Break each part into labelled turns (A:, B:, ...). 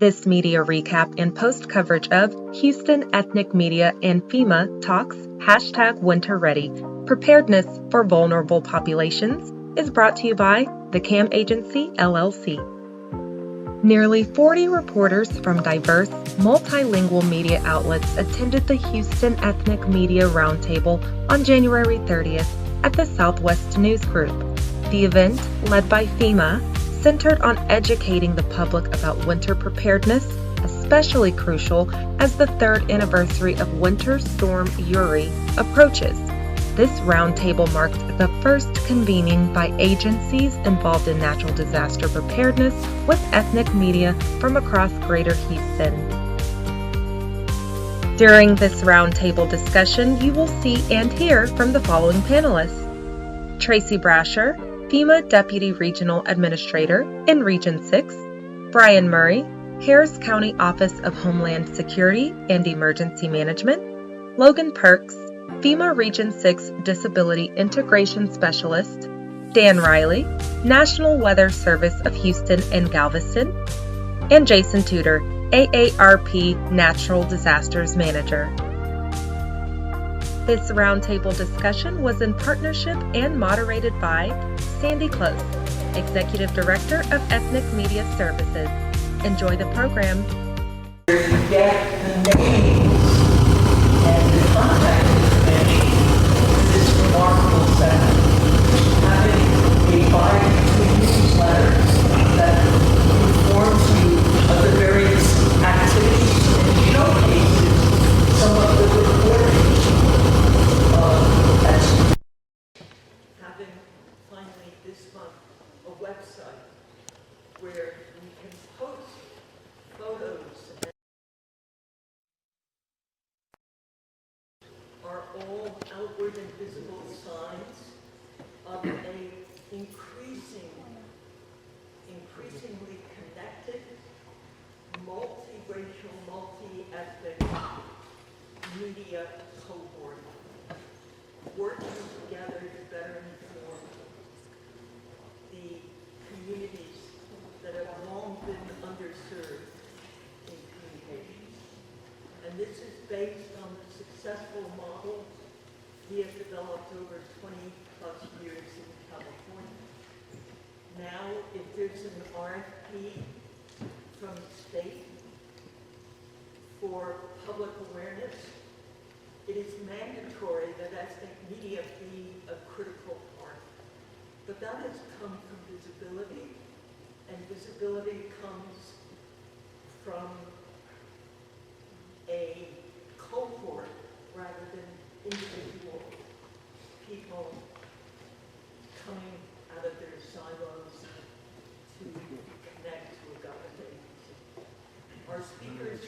A: This media recap and post coverage of Houston Ethnic Media and FEMA Talks #Winter Ready, Preparedness for Vulnerable Populations is brought to you by the CAM Agency, LLC. Nearly 40 reporters from diverse, multilingual media outlets attended the Houston Ethnic Media Roundtable on January 30th at the Southwest News Group. The event, led by FEMA, centered on educating the public about winter preparedness, especially crucial as the third anniversary of Winter Storm Uri approaches. This roundtable marked the first convening by agencies involved in natural disaster preparedness with ethnic media from across Greater Houston. During this roundtable discussion, you will see and hear from the following panelists: Traci Brasher, FEMA Deputy Regional Administrator in Region 6, Brian Murray, Harris County Office of Homeland Security and Emergency Management, Logan Perkes, FEMA Region 6 Disability Integration Specialist, Dan Reilly, National Weather Service of Houston and Galveston, and Jason Tudor, AARP Natural Disasters Manager. This roundtable discussion was in partnership and moderated by Sandy Close, Executive Director of Ethnic Media Services. Enjoy the program.
B: You get the names and the contact information for this remarkable center. Having a bi-weekly newsletter that informs you of the various activities and showcases some of the reporting. Having finally this month a website where we can post photos and are all outward and visible signs of a increasingly connected, multiracial, multi-ethnic media cohort working together to better inform the communities that have long been underserved in communications. And this is based on the successful model we have developed over 20 plus years in California. Now, if there's an RFP from the state for public awareness, it is mandatory that ethnic media be a critical part. But that has come from visibility, and visibility comes from a cohort rather than individual people coming out of their silos to connect to a government agency. Our speakers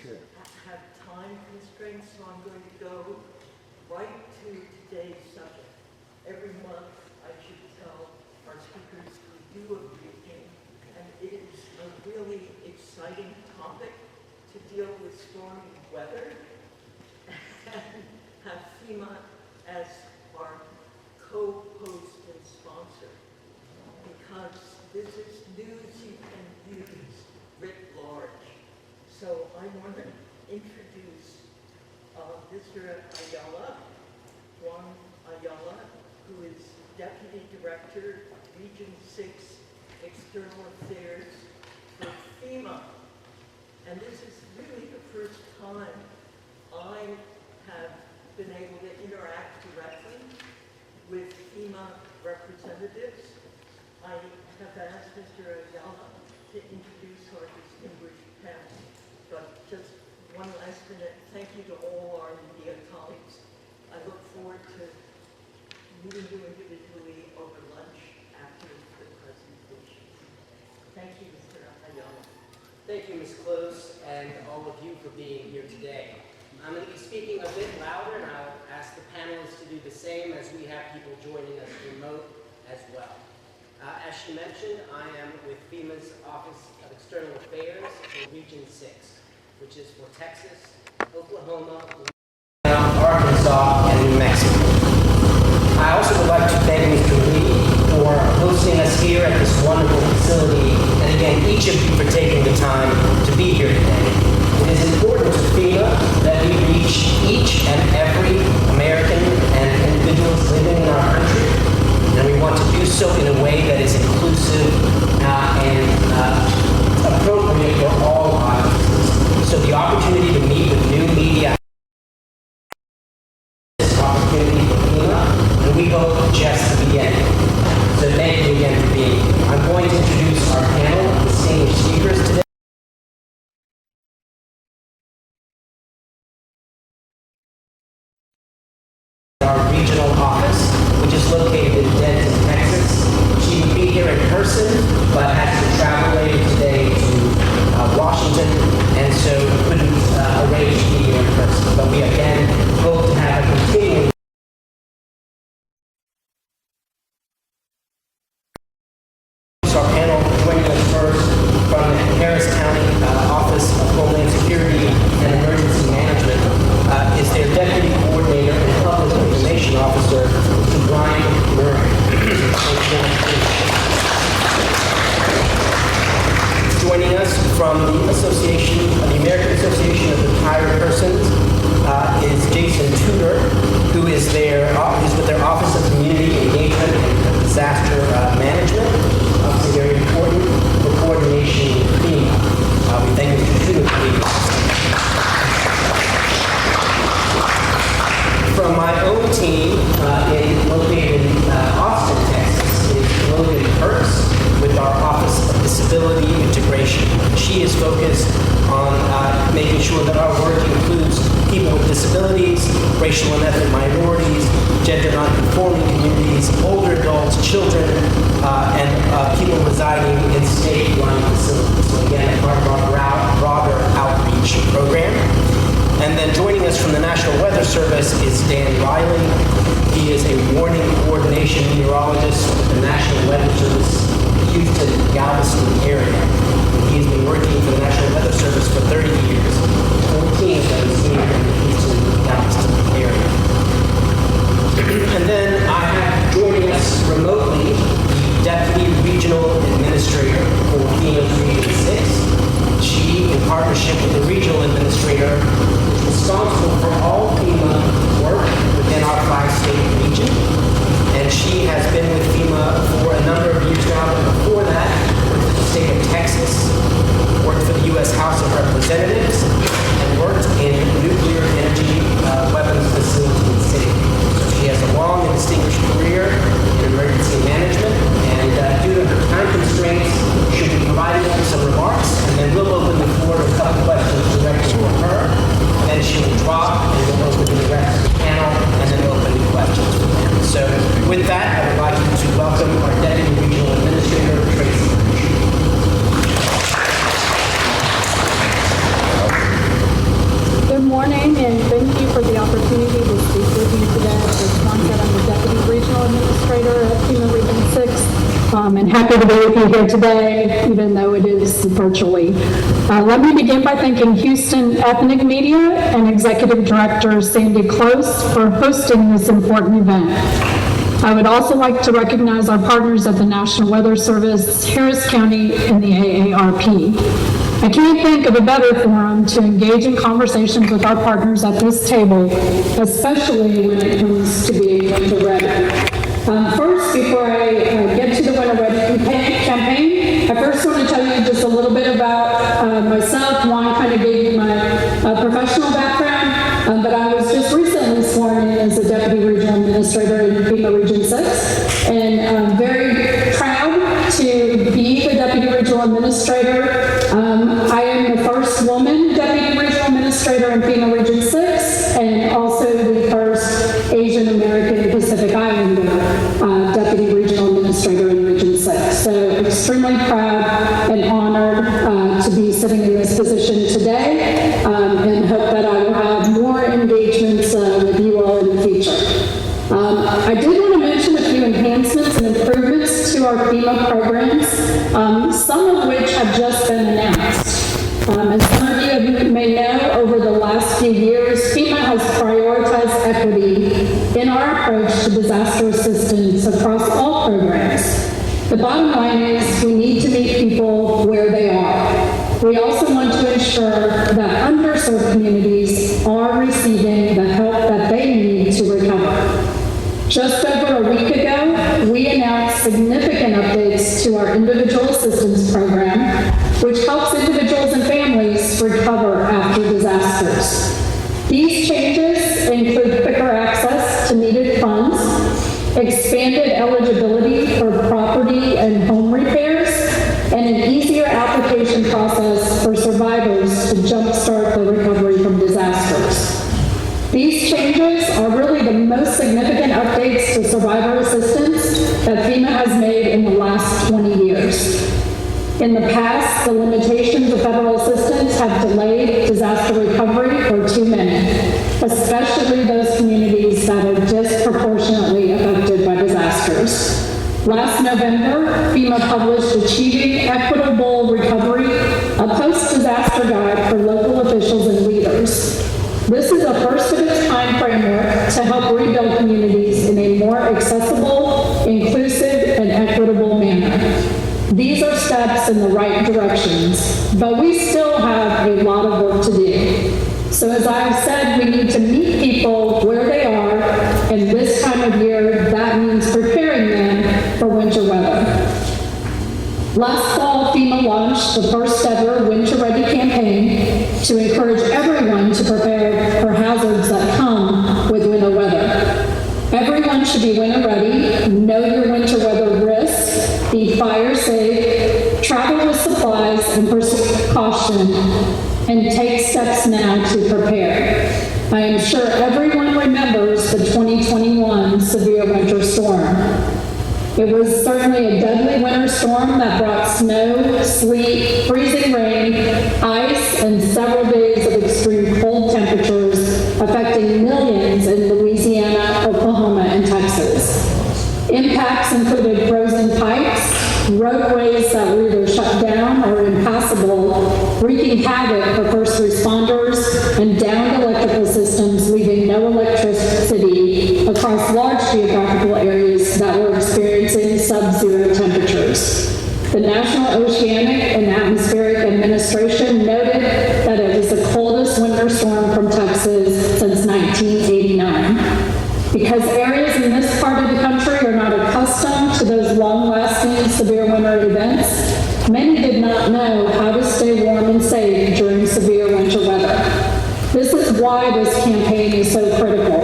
B: have time constraints, so I'm going to go right to today's subject. Every month I should tell our speakers we do a briefing, and it is a really exciting topic to deal with stormy weather and have FEMA as our co-host and sponsor, because this is news you can use writ large. So I want to introduce Mr. Ayala, Juan Ayala, who is Deputy Director, Region 6 External Affairs for FEMA. And this is really the first time I have been able to interact directly with FEMA representatives. I have asked Mr. Ayala to introduce our distinguished panel, but just one last minute, thank you to all our media colleagues. I look forward to meeting you individually over lunch after the presentation. Thank you, Mr. Ayala.
C: Thank you, Ms. Close, and all of you for being here today. I'm going to be speaking a bit louder, and I'll ask the panelists to do the same as we have people joining us remote as well. As she mentioned, I am with FEMA's Office of External Affairs for Region 6, which is for Texas, Oklahoma, Arkansas, and New Mexico. I also would like to thank Mr. Lee for hosting us here at this wonderful facility, and again, each of you for taking the time to be here today. opportunity for FEMA, and we hope just the beginning. So thank you again for being here. I'm going to introduce our panel of distinguished speakers today. Our regional office, which is located in Denton, Texas. She would be here in person, but has to travel later today to Washington, and so couldn't arrange to be here in person. But we again hope to have a continuing our panel. Joining us first from the Harris County Office of Homeland Security and Emergency Management is their Deputy Coordinator and Public Information Officer, Brian Uri. Joining us from the American Association of Retired Persons is Jason Tudor, who is with their Office of Community Engagement and Disaster Management. Obviously very important for coordination with FEMA. We thank Mr. Tudor for being here. From my own team, located in Austin, Texas, is Logan Perkes with our Office of Disability Integration. She is focused on making sure that our work includes people with disabilities, racial and ethnic minorities, gender non-conforming communities, older adults, children, and people residing in state-run facilities. So again, part of our broader outreach program. And then joining us from the National Weather Service is Dan Reilly. He is a warning coordination meteorologist with the National Weather Service Houston, Galveston area. He has been working for the National Weather Service for 30 years, 14 of those here in the Houston, Galveston area. And then I have joining us remotely the Deputy Regional Administrator for FEMA Region 6. She, in partnership with the Regional Administrator, is responsible for all FEMA work within our 5-state region. And she has been with FEMA for a number of years now, but before that, worked for the state of Texas, worked for the U.S. House of Representatives, and worked in nuclear energy weapons facility and safety. So she has a long and distinguished career in emergency management, and due to her time constraints, she'll be providing us with some remarks, and then we'll open the floor to a couple questions directed for her. Then she will drop, and we'll open the rest of the panel, and then open the questions for them. So with that, I would like to welcome our Deputy Regional Administrator, Traci.
D: Good morning, and thank you for the opportunity to speak with you today. As Juan said, I'm the Deputy Regional Administrator at FEMA Region 6. And happy to be with you here today, even though it is virtually. Let me begin by thanking Houston Ethnic Media and Executive Director Sandy Close for hosting this important event. I would also like to recognize our partners at the National Weather Service, Harris County, and the AARP. I can't think of a better forum to engage in conversations with our partners at this table, especially when it comes to being winter ready. First, before I get to the Winter Ready campaign, I first want to tell you just a little bit about myself. Juan kind of gave you my professional background, but I was just recently sworn in as a Deputy Regional Administrator in FEMA Region 6, and I'm very proud to be the Deputy Regional Administrator. I am the first woman Deputy Regional Administrator in FEMA Region 6, and also the first Asian American Pacific Islander Deputy Regional Administrator in Region 6. So extremely proud and honored to be sitting in this position today, and hope that I will have more engagements with you all in the future. I did want to mention a few enhancements and improvements to our FEMA programs, some of which have just been announced. As some of you may know, over the last few years, FEMA has prioritized equity in our approach to disaster assistance across all programs. The bottom line is we need to meet people where they are. We also want to ensure that underserved communities are receiving the help that they need to recover. Just over a week ago, we announced significant updates to our individual assistance program, which helps individuals and families recover after disasters. These changes include quicker access eligibility for property and home repairs, and an easier application process for survivors to jumpstart the recovery from disasters. These changes are really the most significant updates to survivor assistance that FEMA has made in the last 20 years. In the past, the limitations of federal assistance have delayed disaster recovery for too many, especially those communities that are disproportionately affected by disasters. Last November, FEMA published Achieving Equitable Recovery, a post-disaster guide for local officials and leaders. This is a first-of-its-kind framework to help rebuild communities in a more accessible, inclusive, and equitable manner. These are steps in the right directions, but we still have a lot of work to do. So as I've said, we need to meet people where they are, and this time of year, that means preparing them for winter weather. Last fall, FEMA launched the first ever Winter Ready campaign to encourage everyone to prepare for hazards that come with winter weather. Everyone should be winter ready, know your winter weather risks, be fire safe, travel with supplies and precaution, and take steps now to prepare. I am sure everyone remembers the 2021 severe winter storm. It was certainly a deadly winter storm that brought snow, sleet, freezing rain, ice, and several days of extreme cold temperatures affecting millions in Louisiana, Oklahoma, and Texas. Impacts included frozen pipes, roadways that were either shut down or impassable, wreaking havoc for first responders, and downed electrical systems, leaving no electricity across large geographical areas that were experiencing sub-zero temperatures. The National Oceanic and Atmospheric Administration noted that it was the coldest winter storm from Texas since 1989. Because areas in this part of the country are not accustomed to those long-lasting severe winter events, many did not know how to stay warm and safe during severe winter weather. This is why this campaign is so critical.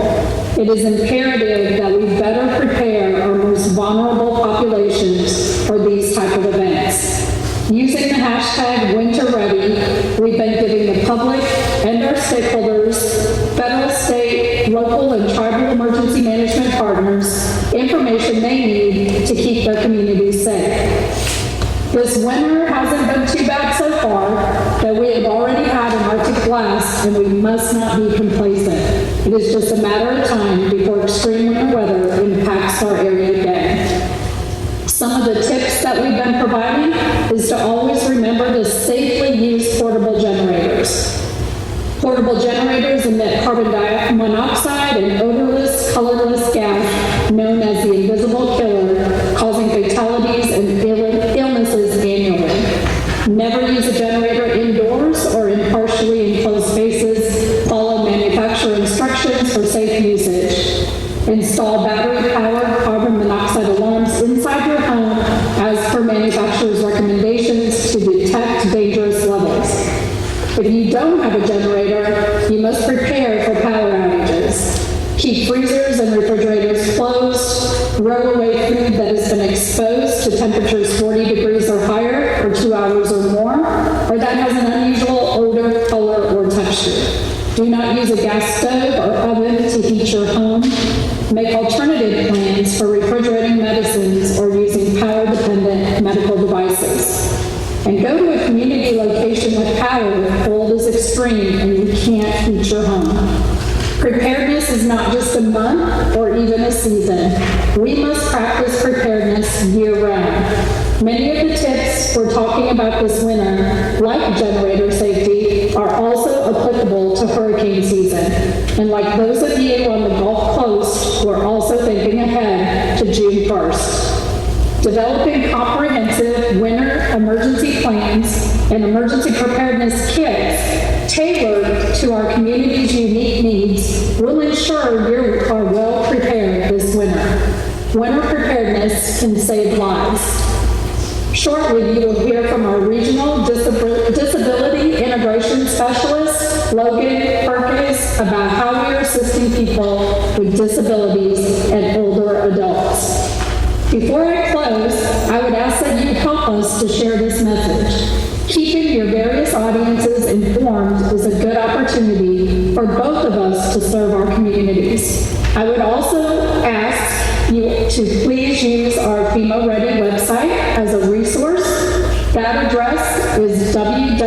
D: It is imperative that we better prepare our most vulnerable populations for these type of events. Using the hashtag #WinterReady, we've been giving the public and our stakeholders, federal, state, local, and tribal emergency management partners, information they need to keep their communities safe. This winter hasn't been too bad so far, but we have already had an Arctic blast, and we must not be complacent. It is just a matter of time before extreme winter weather impacts our area again. Some of the tips that we've been providing is to always remember to safely use portable generators. Portable generators emit carbon monoxide and odorless, colorless gas known as the invisible killer, causing fatalities and illnesses annually. Never use a generator indoors or in partially enclosed spaces. Follow manufacturer instructions for safe usage. Install battery-powered carbon monoxide alarms inside your home as per manufacturer's recommendations to detect dangerous levels. If you don't have a generator, you must prepare for power outages. Keep freezers and refrigerators closed. Throw away food that has been exposed to temperatures 40 degrees or higher for 2 hours or more, or that has an unusual odor, color, or texture. Do not use a gas stove or oven to heat your home. Make alternative plans for refrigerating medicines or using power-dependent medical devices. And go to a community location with power if cold is extreme and you can't heat your home. Preparedness is not just a month or even a season. We must practice preparedness year-round. Many of the tips we're talking about this winter, like generator safety, are also applicable to hurricane season. And like those of you on the Gulf Coast, we're also thinking ahead to June 1st. Developing comprehensive winter emergency plans and emergency preparedness kits tailored to our community's unique needs will ensure you are well prepared this winter. Winter preparedness can save lives. Shortly, you will hear from our regional disability integration specialist, Logan Perkes, about how we are assisting people with disabilities and older adults. Before I close, I would ask that you help us to share this message. Keeping your various audiences informed is a good opportunity for both of us to serve our communities. I would also ask you to please use our FEMA Ready website as a resource. That address is www.ready.gov.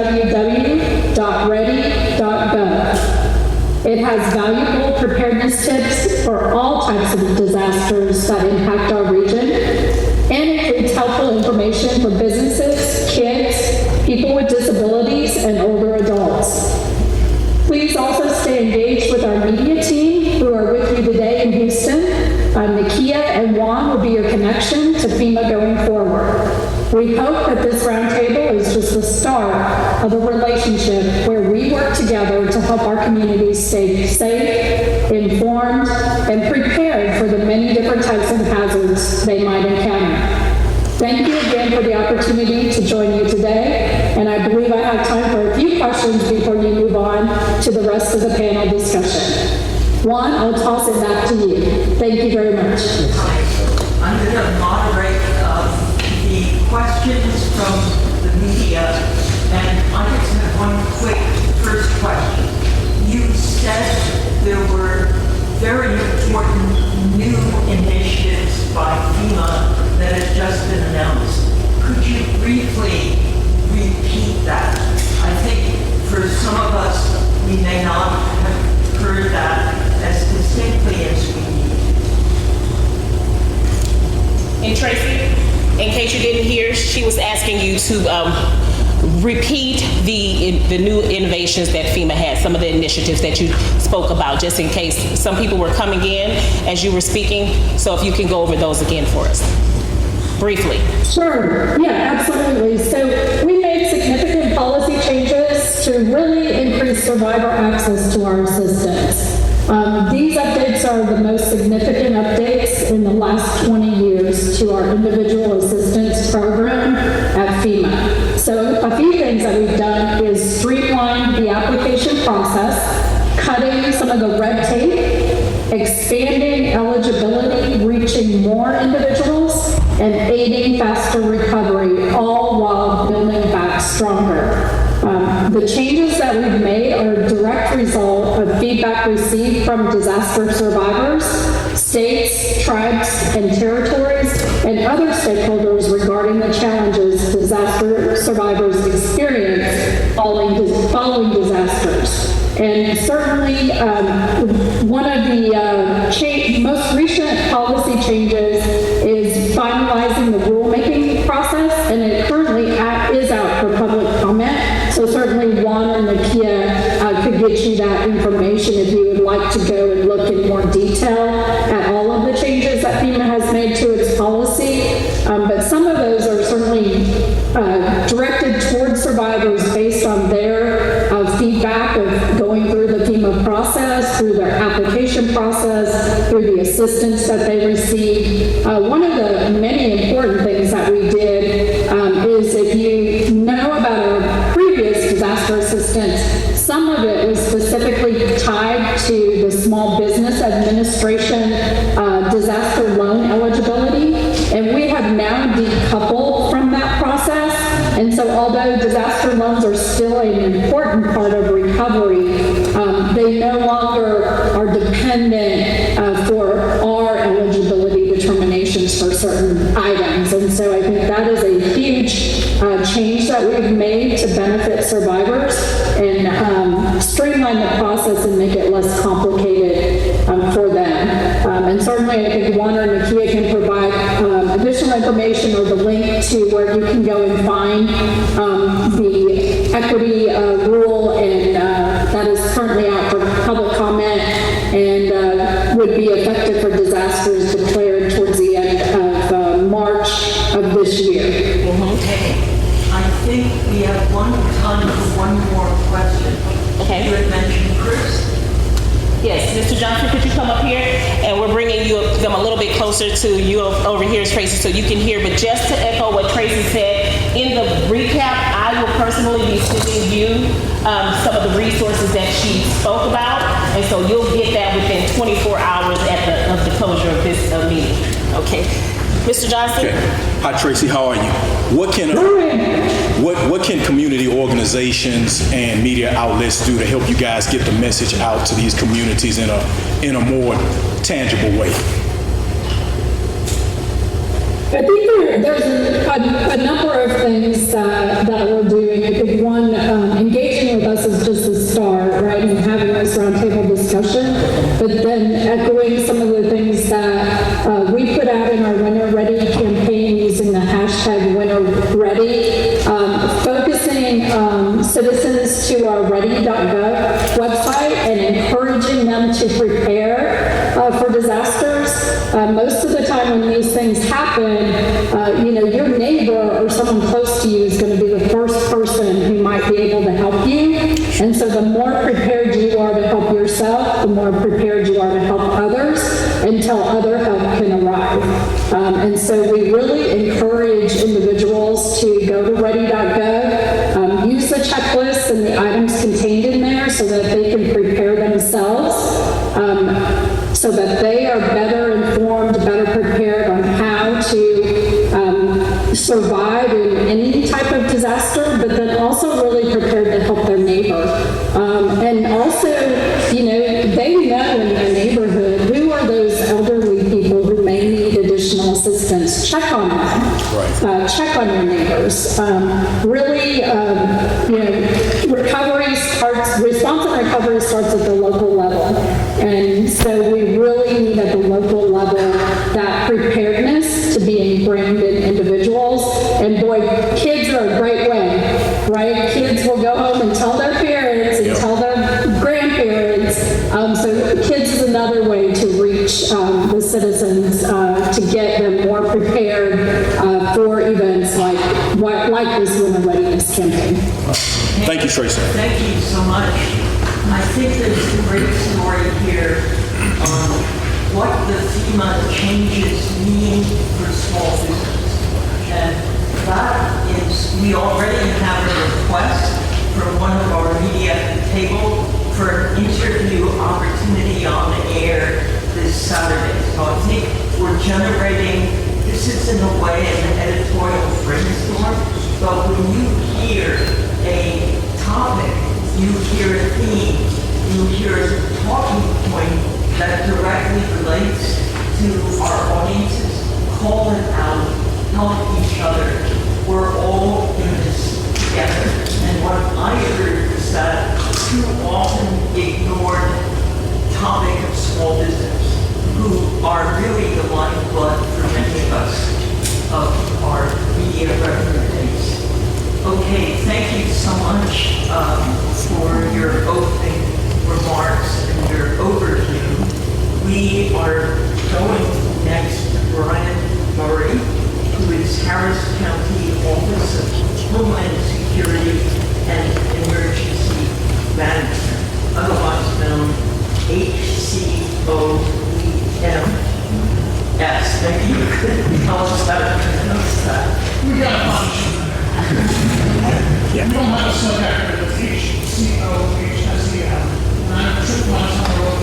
D: It has valuable preparedness tips for all types of disasters that impact our region, and includes helpful information for businesses, kids, people with disabilities, and older adults. Please also stay engaged with our media team who are with you today in Houston. Nakia and Juan will be your connection to FEMA going forward. We hope that this roundtable is just the start of a relationship where we work together to help our communities stay safe, informed, and prepared for the many different types of hazards they might encounter. Thank you again for the opportunity to join you today, and I believe I have time for a few questions before you move on to the rest of the panel discussion. Juan, I'll toss it back to you. Thank you very much.
B: I'm going to moderate the questions from the media, and I just have one quick first question. You said there were very important new initiatives by FEMA that have just been announced. Could you briefly repeat that? I think for some of us, we may not have heard that as distinctly as we need.
E: And Traci, in case you didn't hear, she was asking you to repeat the new innovations that FEMA had, some of the initiatives that you spoke about, just in case some people were coming in as you were speaking. So if you can go over those again for us, briefly.
D: Sure, yeah, absolutely. So we made significant policy changes to really increase survivor access to our assistance. These updates are the most significant updates in the last 20 years to our individual assistance program at FEMA. So a few things that we've done is streamline the application process, cutting some of the red tape, expanding eligibility, reaching more individuals, and aiding faster recovery, all while building back stronger. The changes that we've made are a direct result of feedback received from disaster survivors, states, tribes, and territories, and other stakeholders regarding the challenges disaster survivors experience following disasters. And certainly, one of the most recent policy changes is finalizing the rulemaking process, and it currently is out for public comment. So certainly Juan and Nakia could get you that information if you would like to go and look in more detail at all of the changes that FEMA has made to its policy. But some of those are certainly directed towards survivors based on their feedback of going through the FEMA process, through their application process, through the assistance that they received. One of the many important things that we did is, if you know about our previous disaster assistance, some of it was specifically tied to the Small Business Administration disaster loan eligibility, and we have now decoupled from that process. And so although disaster loans are still an important part of recovery, they no longer are dependent for our eligibility determinations for certain items. And so I think that is a huge change that we've made to benefit survivors and streamline the process and make it less complicated for them. And certainly I think Juan or Nakia can provide additional information or the link to where you can go and find the equity rule, and that is currently out for public comment and would be effective for disasters declared towards the end of March of this year.
B: Okay. I think we have time for one more question.
E: Okay.
B: You had mentioned Chris.
E: Yes, Mr. Johnson, could you come up here? And we're bringing them a little bit closer to you over here, Traci, so you can hear. But just to echo what Traci said, in the recap, I will personally be sending you some of the resources that she spoke about, and so you'll get that within 24 hours of the closure of this meeting. Okay. Mr. Johnson?
F: Okay. Hi, Traci. How are you? What can community organizations and media outlets do to help you guys get the message out to these communities in a more tangible way?
D: I think there's a number of things that we're doing. I think one, engaging with us is just the start, right, and having this roundtable discussion, but then echoing some of the things that we put out in our Winter Ready campaign using the hashtag Winter Ready, focusing citizens to our ready.gov website and encouraging them to prepare for disasters. Most of the time when these things happen, your neighbor or someone close to you is going to be the first person who might be able to help you. And so the more prepared you are to help yourself, the more prepared you are to help others until other help can arrive. And so we really encourage individuals to go to ready.gov, use the checklist and the items contained in there so that they can prepare themselves, so that they are better informed, better prepared on how to survive in any type of disaster, but then also really prepared to help their neighbor. And also, they know in their neighborhood who are those elderly people who may need additional assistance. Check on them. Right. Check on your neighbors. Really, response and recovery starts at the local level. And so we really need at the local level that preparedness to be ingrained in individuals. And boy, kids are a great way, right? Kids will go home and tell their parents and tell their grandparents. So kids is another way to reach the citizens to get them more prepared for events like this Winter Readiness campaign.
F: Thank you, Traci.
B: Thank you so much. I think there's a great story here on what the FEMA changes mean for small business. And that is, we already have a request from one of our media table for an interview opportunity on the air this Saturday. So I think we're generating, this is in a way an editorial brainstorm, but when you hear a topic, you hear a theme, you hear a talking point that directly relates to our audiences, call it out, help each other. We're all in this together. And what I heard is that too often ignored topic of small business, who are really the lifeblood for many of us of our media revenue base. Okay, thank you so much for your opening remarks and your overview. We are going next to Brian Murray, who is Harris County Office of Homeland Security and Emergency Management, otherwise known HCOEM. Yes, maybe you could tell us how to pronounce that.
G: We got a bunch. We don't have a subject of HCOHSEM. And I'm a trip on the road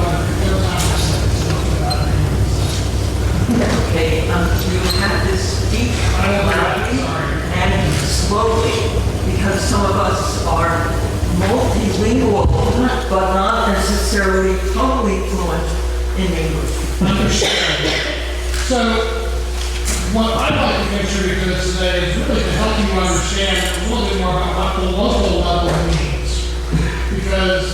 B: Okay, you have to speak loudly and slowly because some of us are multilingual, but not necessarily totally fluent in English.
G: Understand. So, what I'd like to contribute to this today is really to help you understand a little bit more about what the local level means. Because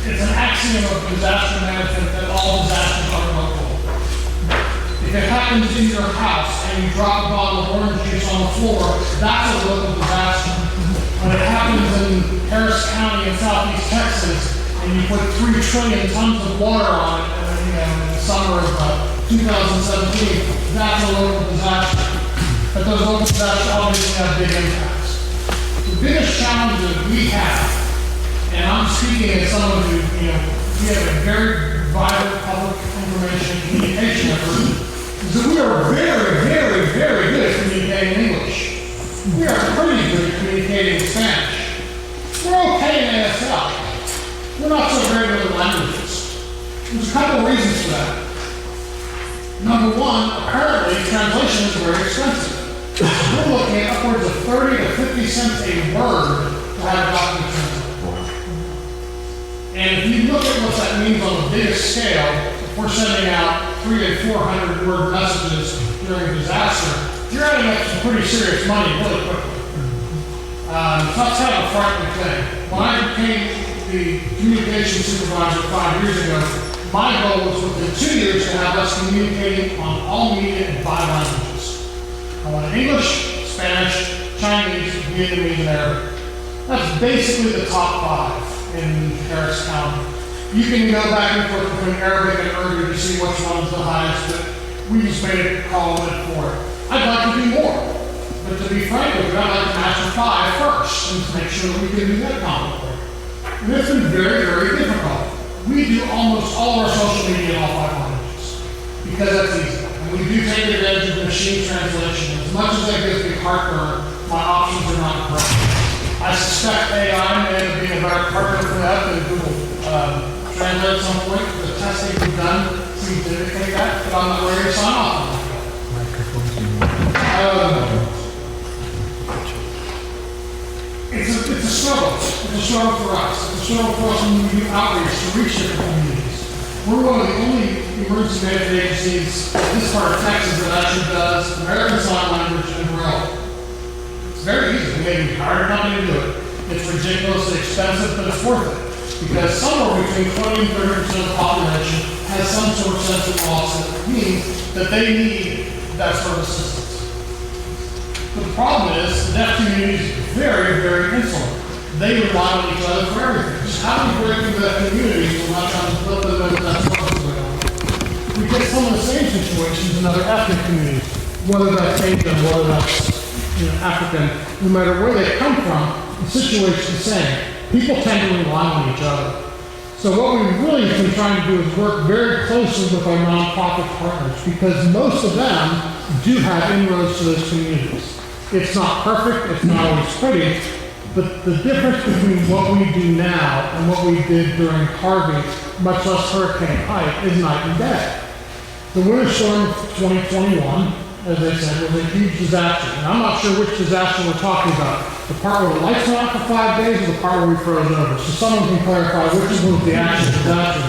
G: it's an axiom of disaster management that all disasters are local. If it happens in your house and you drop a bottle of orange juice on the floor, that's a local disaster. When it happens in Harris County in southeast Texas and you put 3 trillion tons of water on it in the summer of 2017, that's a local disaster. But those local disasters obviously have big impacts. The biggest challenge that we have, and I'm speaking as someone who, we have a very vital public information communication effort, is that we are very, very, very good at communicating in English. We are pretty good at communicating in Spanish. We're okay in ASL. We're not so very good at languages. There's a couple of reasons for that. Number one, apparently translation is very expensive. We're looking at upwards of 30 to 50 cents a word to have a document translated. And if you look at what that means on the biggest scale, if we're sending out 300 and 400 word messages during a disaster, you're adding up some pretty serious money really quickly. So that's kind of a frightening thing. When I became the communications supervisor 5 years ago, my goal was within 2 years to have us communicating on all media in 5 languages. I wanted English, Spanish, Chinese, Vietnamese, and Arabic. That's basically the top 5 in Harris County. You can go back and forth between Arabic and Urdu to see which one's the highest, but we just made a call in for it. I'd like to do more, but to be frank with you, I'd like to master 5 first and to make sure we can do that confidently. And it's been very, very difficult. We do almost all of our social media in all 5 languages because that's easy. And we do take advantage of machine translation. As much as that gives me heartburn, my options are not great. I suspect AI may end up being a better partner for that than Google Translate at some point. The testing we've done seems to indicate that, but I'm not ready to sign off on that. It's a struggle. It's a struggle for us. It's a struggle for us when we do outreach to reach different communities. We're one of the only emergency management agencies in this part of Texas that actually does American Sign Language and Reilly. It's very easy. We maybe hire a company to do it. It's ridiculously expensive, but it's worth it. Because somewhere between 20 and 30% of the population has some sort of sense of loss that means that they need that sort of assistance. But the problem is, the deaf community is very, very insular. They rely on each other for everything. Just how do we break into that community when we're not trying to flip them into that social going? We get some of the same situations in other ethnic communities, whether that's Asian, whether that's African, no matter where they come from, the situation's the same. People tend to rely on each other. So what we've really been trying to do is work very closely with our nonprofit partners because most of them do have inroads to those communities. It's not perfect, it's not always pretty, but the difference between what we do now and what we did during Harvey, much less Hurricane Ike, is night and day. The Winter Storm of 2021, as I said, was a huge disaster. And I'm not sure which disaster we're talking about. The part where the lights went out for 5 days or the part where we froze over. So someone can clarify which was the actual disaster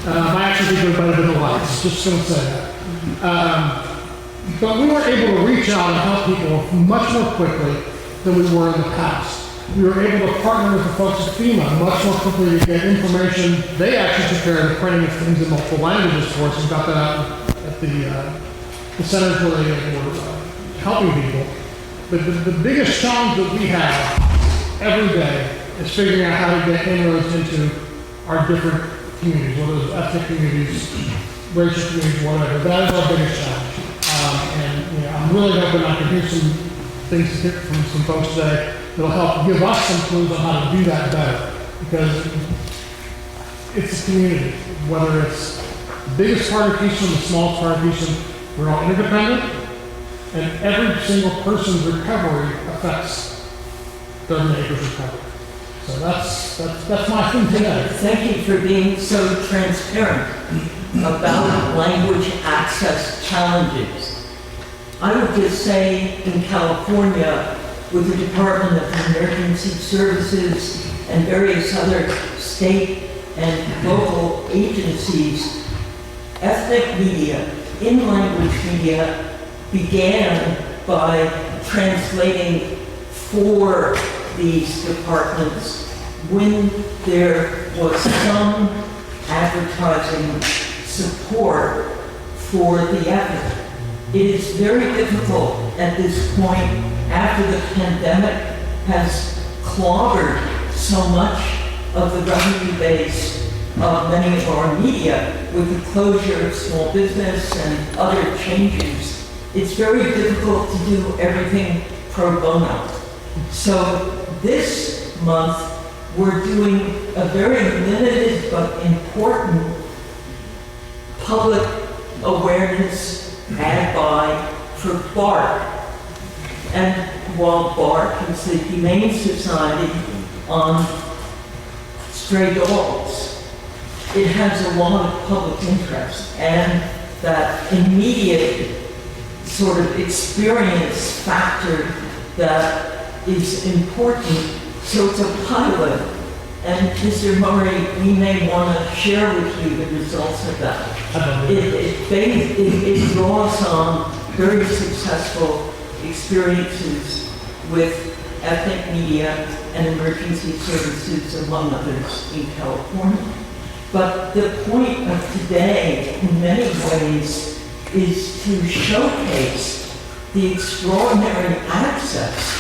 G: there. I actually think it was better than the lights, just going to say that. But we were able to reach out and help people much more quickly than we were in the past. We were able to partner with the folks at FEMA much more quickly to get information. They actually took care of the printing of things in multiple languages for us and got that out at the centers where they were helping people. But the biggest challenge that we have every day is figuring out how to get inroads into our different communities, whether it's ethnic communities, racial communities, whatever. That is our biggest challenge. I'm really hoping I can hear some things from some folks today that'll help give us some clues on how to do that better. Because it's a community, whether it's the biggest part of Houston, the smallest part of Houston, we're all interdependent, and every single person's recovery affects their neighbor's recovery. So that's my thing today.
B: Thank you for being so transparent about language access challenges. I would just say in California, with the Department of Emergency Services and various other state and local agencies, ethnic media, in-language media began by translating for these departments when there was some advertising support for the effort. It is very difficult at this point, after the pandemic has clobbered so much of the revenue base of many of our media with the closure of small business and other changes. It's very difficult to do everything pro bono. So this month, we're doing a very limited but important public awareness ad buy for BARK. And while BARK is the Humane Society on Stray Dogs, it has a lot of public interest. And that immediate sort of experience factor that is important. So it's a pilot. And Mr. Murray, we may want to share with you the results of that. It draws on very successful experiences with ethnic media and emergency services, among others, in California. But the point of today, in many ways, is to showcase the extraordinary access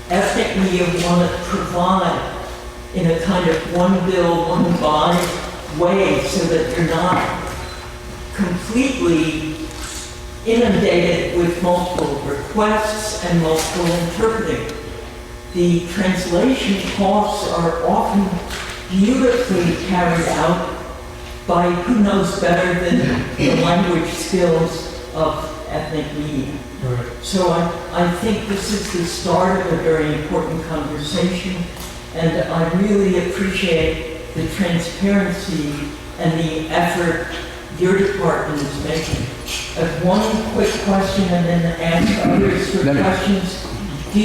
B: ethnic media want to provide in a kind of one bill, one buy way, so that you're not completely inundated with multiple requests and multiple interpreting. The translation costs are often beautifully carried out by who knows better than the language skills of ethnic media.
G: Right.
B: So I think this is the start of a very important conversation, and I really appreciate the transparency and the effort your department is making. One quick question and then ask others for questions. Do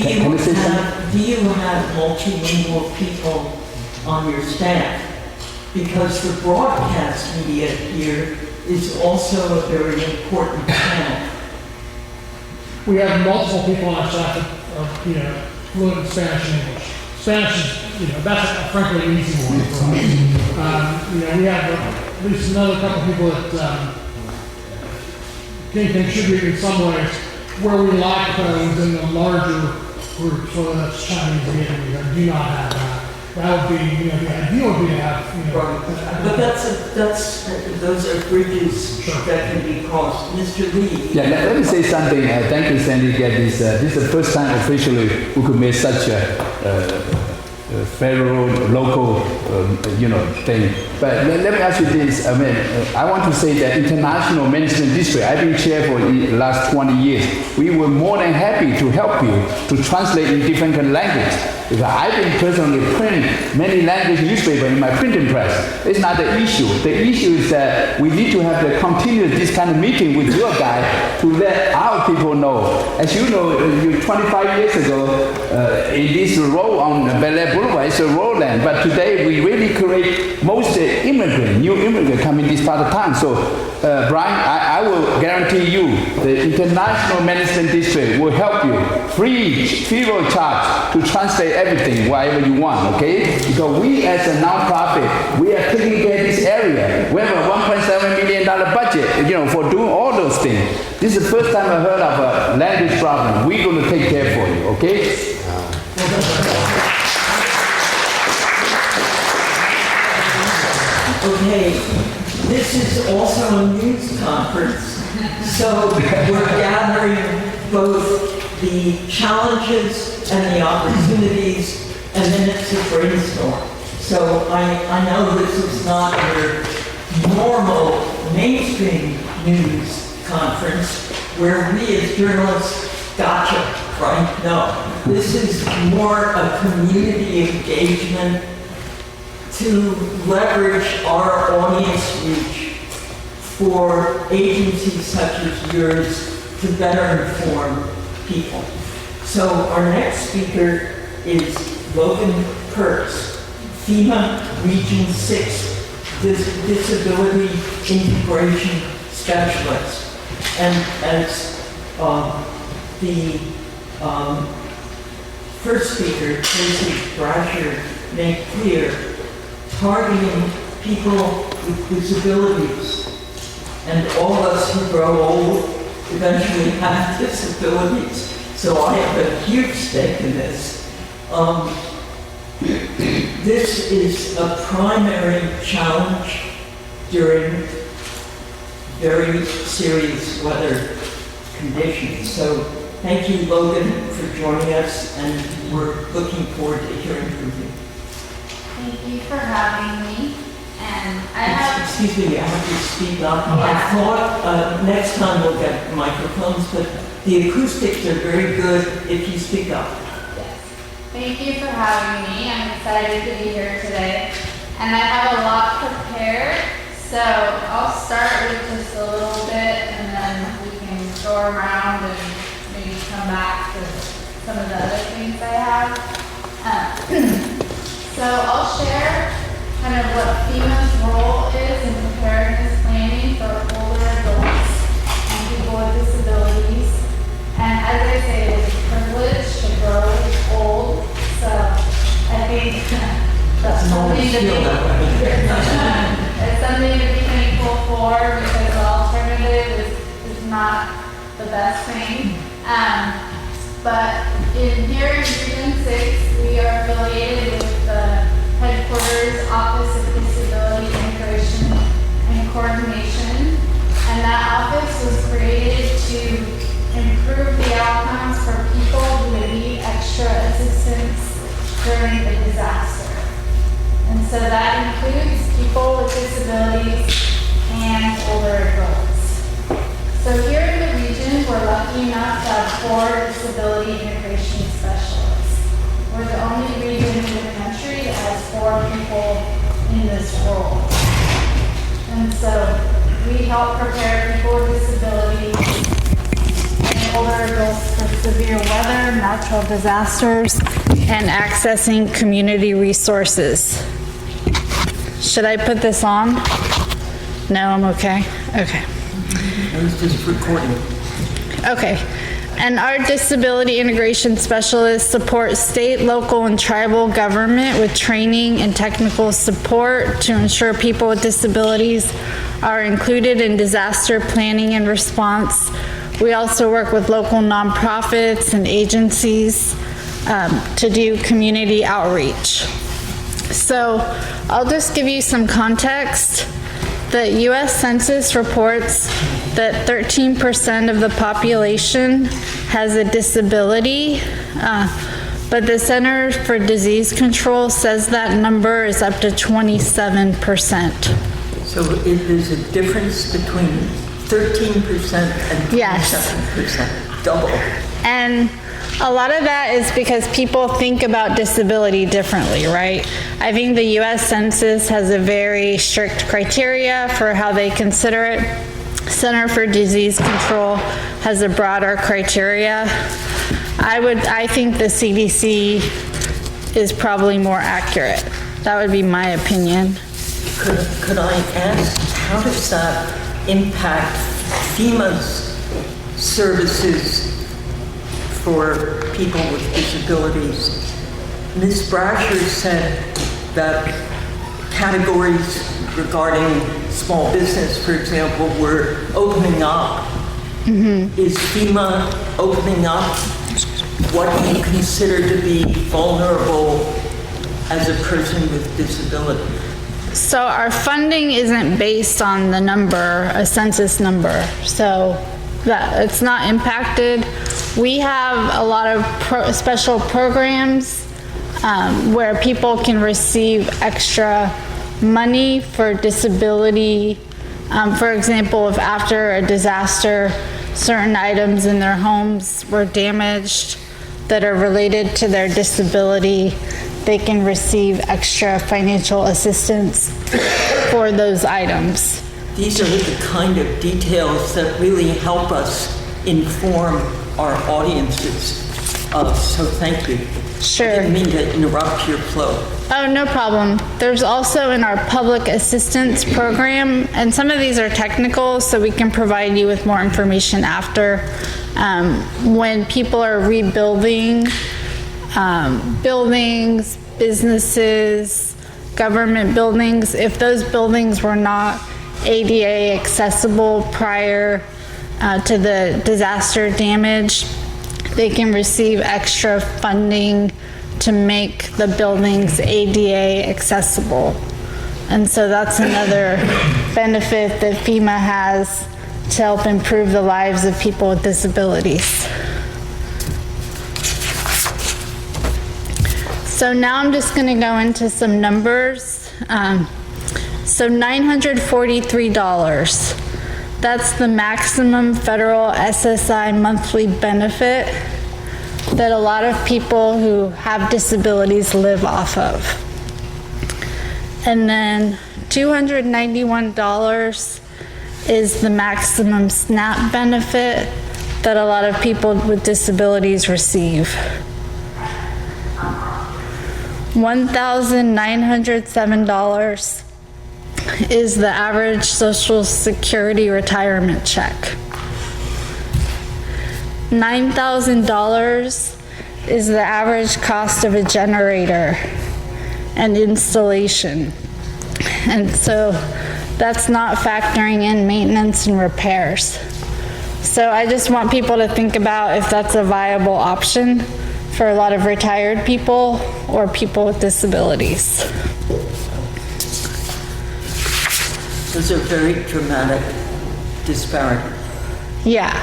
B: you have multilingual people on your staff? Because the broadcast media here is also a very important channel.
G: We have multiple people on our staff that are, fluent in Spanish and English. Spanish is, that's frankly an easy one for us. We have at least another couple people that can contribute in some ways where we lack those in the larger groups, whether that's Chinese or Vietnamese. Do not have that. That would be, the ideal would be to have,
B: But those are bridges that can be crossed. Mr. Lee.
H: Yeah, let me say something. Thank you, Sandy. This is the first time officially we could make such a federal, local, thing. But let me ask you this. I want to say that International Management District, I've been chair for the last 20 years. We were more than happy to help you to translate in different languages. Because I've been personally printing many language newspapers in my printing press. It's not the issue. The issue is that we need to have to continue this kind of meeting with your guy to let our people know. As you know, 25 years ago, in this road on Bel Air Boulevard, it's a road land. But today, we really create most new immigrants coming this part of town. So, Brian, I will guarantee you the International Management District will help you free of charge to translate everything, whatever you want, okay? Because we as a nonprofit, we are taking care of this area. We have a $1.7 million budget, for doing all those things. This is the first time I heard of a language problem. We're going to take care for you, okay?
B: Okay, this is also a news conference, so we're gathering both the challenges and the opportunities, and then it's a brainstorm. So I know this is not your normal mainstream news conference where we as journalists gotcha, right? No, this is more a community engagement to leverage our audience reach for agencies such as yours to better inform people. So our next speaker is Logan Perkes, FEMA Region 6 Disability Integration Specialist. And as the first speaker, Traci Brasher, made clear, targeting people with disabilities, and all of us who grow old eventually have disabilities. So I have a huge stake in this. This is a primary challenge during very serious weather conditions. So thank you, Logan, for joining us, and we're looking forward to hearing from you.
I: Thank you for having me. And I have...
B: Excuse me, I have to speak up. Yeah. I thought next time we'll get microphones, but the acoustics are very good if you speak up.
I: Yes. Thank you for having me. I'm excited to be here today. And I have a lot prepared, so I'll start with just a little bit So I'll share kind of what FEMA's role is in preparedness planning for older adults and people with disabilities. And as I say, it's a privilege to grow old. So I think that's something to be, it's something to be thankful for, because the alternative is not the best thing. But here in Region 6, we are affiliated with the Headquarters Office of Disability Integration and Coordination. And that office was created to improve the outcomes for people who need extra assistance during the disaster. And so that includes people with disabilities and older adults. So here in the region, we're lucky enough to have 4 disability integration specialists. We're the only region in the country that has 4 people in this role. And so we help prepare people with disabilities and older adults for severe weather, natural disasters, and accessing community resources. Should I put this on? No, I'm okay? Okay.
B: I was just recording.
I: Okay. And our disability integration specialists support state, local, and tribal government with training and technical support to ensure people with disabilities are included in disaster planning and response. We also work with local nonprofits and agencies to do community outreach. So I'll just give you some context. The U.S. Census reports that 13% of the population has a disability, but the Center for Disease Control says that number is up to 27%.
B: So there's a difference between 13% and 27%,
I: Yes.
B: double.
I: And a lot of that is because people think about disability differently, right? I think the U.S. Census has a very strict criteria for how they consider it. Center for Disease Control has a broader criteria. I think the CDC is probably more accurate. That would be my opinion.
B: Could I ask, how does that impact FEMA's services for people with disabilities? Ms. Brasher said that categories regarding small business, for example, were opening up. Mm-hmm. Is FEMA opening up what you consider to be vulnerable as a person with disability?
I: So our funding isn't based on the number, a census number. So that it's not impacted. We have a lot of special programs where people can receive extra money for disability. For example, if after a disaster, certain items in their homes were damaged that are related to their disability, they can receive extra financial assistance for those items.
B: These are the kind of details that really help us inform our audiences. So thank you.
I: Sure.
B: I didn't mean to interrupt your flow.
I: Oh, no problem. There's also in our public assistance program, and some of these are technical, so we can provide you with more information after. When people are rebuilding buildings, businesses, government buildings, if those buildings were not ADA accessible prior to the disaster damage, they can receive extra funding to make the buildings ADA accessible. And so that's another benefit that FEMA has to help improve the lives of people with disabilities. So now I'm just going to go into some numbers. So $943, that's the maximum federal SSI monthly benefit that a lot of people who have disabilities live off of. And then $291 is the maximum SNAP benefit that a lot of people with disabilities receive.
D: $1,907 is the average Social Security retirement check. $9,000 is the average cost of a generator and installation. And so that's not factoring in maintenance and repairs. So I just want people to think about if that's a viable option for a lot of retired people or people with disabilities.
B: Those are very dramatic disparities.
D: Yeah.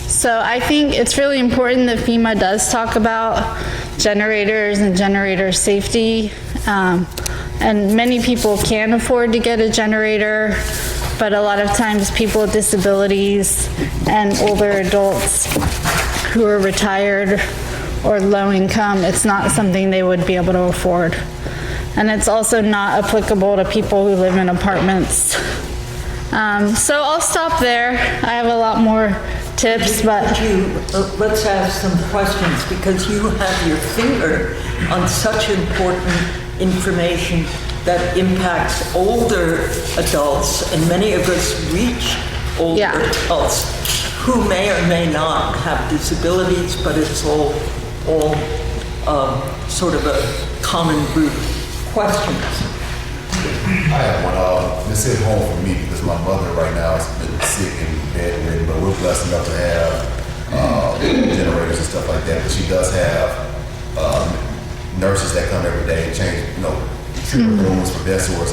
D: So I think it's really important that FEMA does talk about generators and generator safety. And many people can afford to get a generator, but a lot of times people with disabilities and older adults who are retired or low income, it's not something they would be able to afford. And it's also not applicable to people who live in apartments. So I'll stop there. I have a lot more tips, but...
B: Let's ask some questions, because you have your finger on such important information that impacts older adults, and many of us reach older adults who may or may not have disabilities, but it's all sort of a common group. Questions?
J: I have one. This is home for me because my mother right now has been sick and bedridden, but we're blessed enough to have generators and stuff like that. But she does have nurses that come every day and change, treatment rooms for death sores.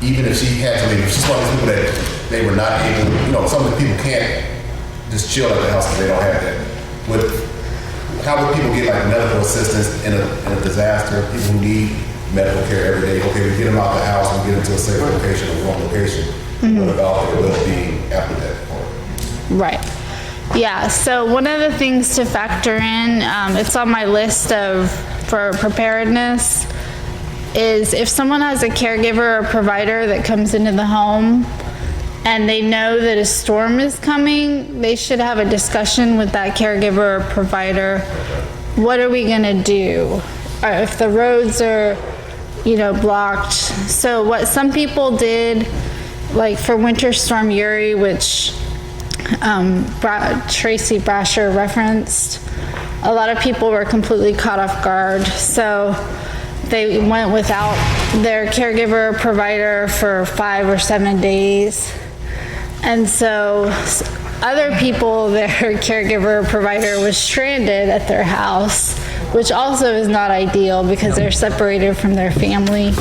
J: Even if she had to leave, she's one of those people that they were not able, some of the people can't just chill at the house because they don't have that. How would people get like medical assistance in a disaster? People who need medical care every day. Okay, we get them out the house and get them to a safe location, a warm location. What about their well-being after that point?
D: Right. Yeah, so one of the things to factor in, it's on my list for preparedness, is if someone has a caregiver or provider that comes into the home and they know that a storm is coming, they should have a discussion with that caregiver or provider. What are we gonna do? Or if the roads are, blocked. So what some people did, like for Winter Storm Uri, which Traci Brasher referenced, a lot of people were completely caught off guard. So they went without their caregiver or provider for 5 or 7 days. And so other people, their caregiver or provider was stranded at their house, which also is not ideal because they're separated from their family.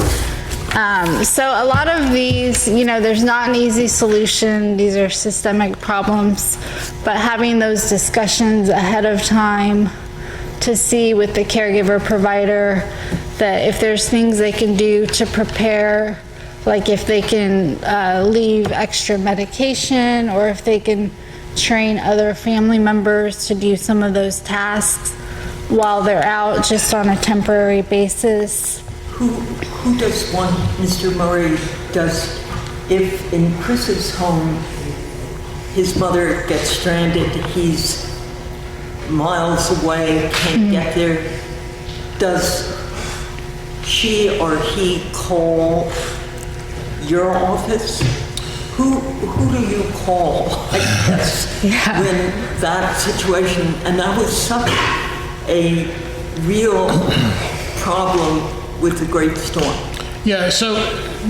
D: So a lot of these, there's not an easy solution. These are systemic problems, but having those discussions ahead of time to see with the caregiver provider that if there's things they can do to prepare, like if they can leave extra medication, or if they can train other family members to do some of those tasks while they're out just on a temporary basis.
B: Who does one, Mr. Murray, if in Chris's home his mother gets stranded, he's miles away, can't get there, does she or he call your office? Who do you call, I guess, when that situation, and that was such a real problem with the great storm?
G: Yeah, so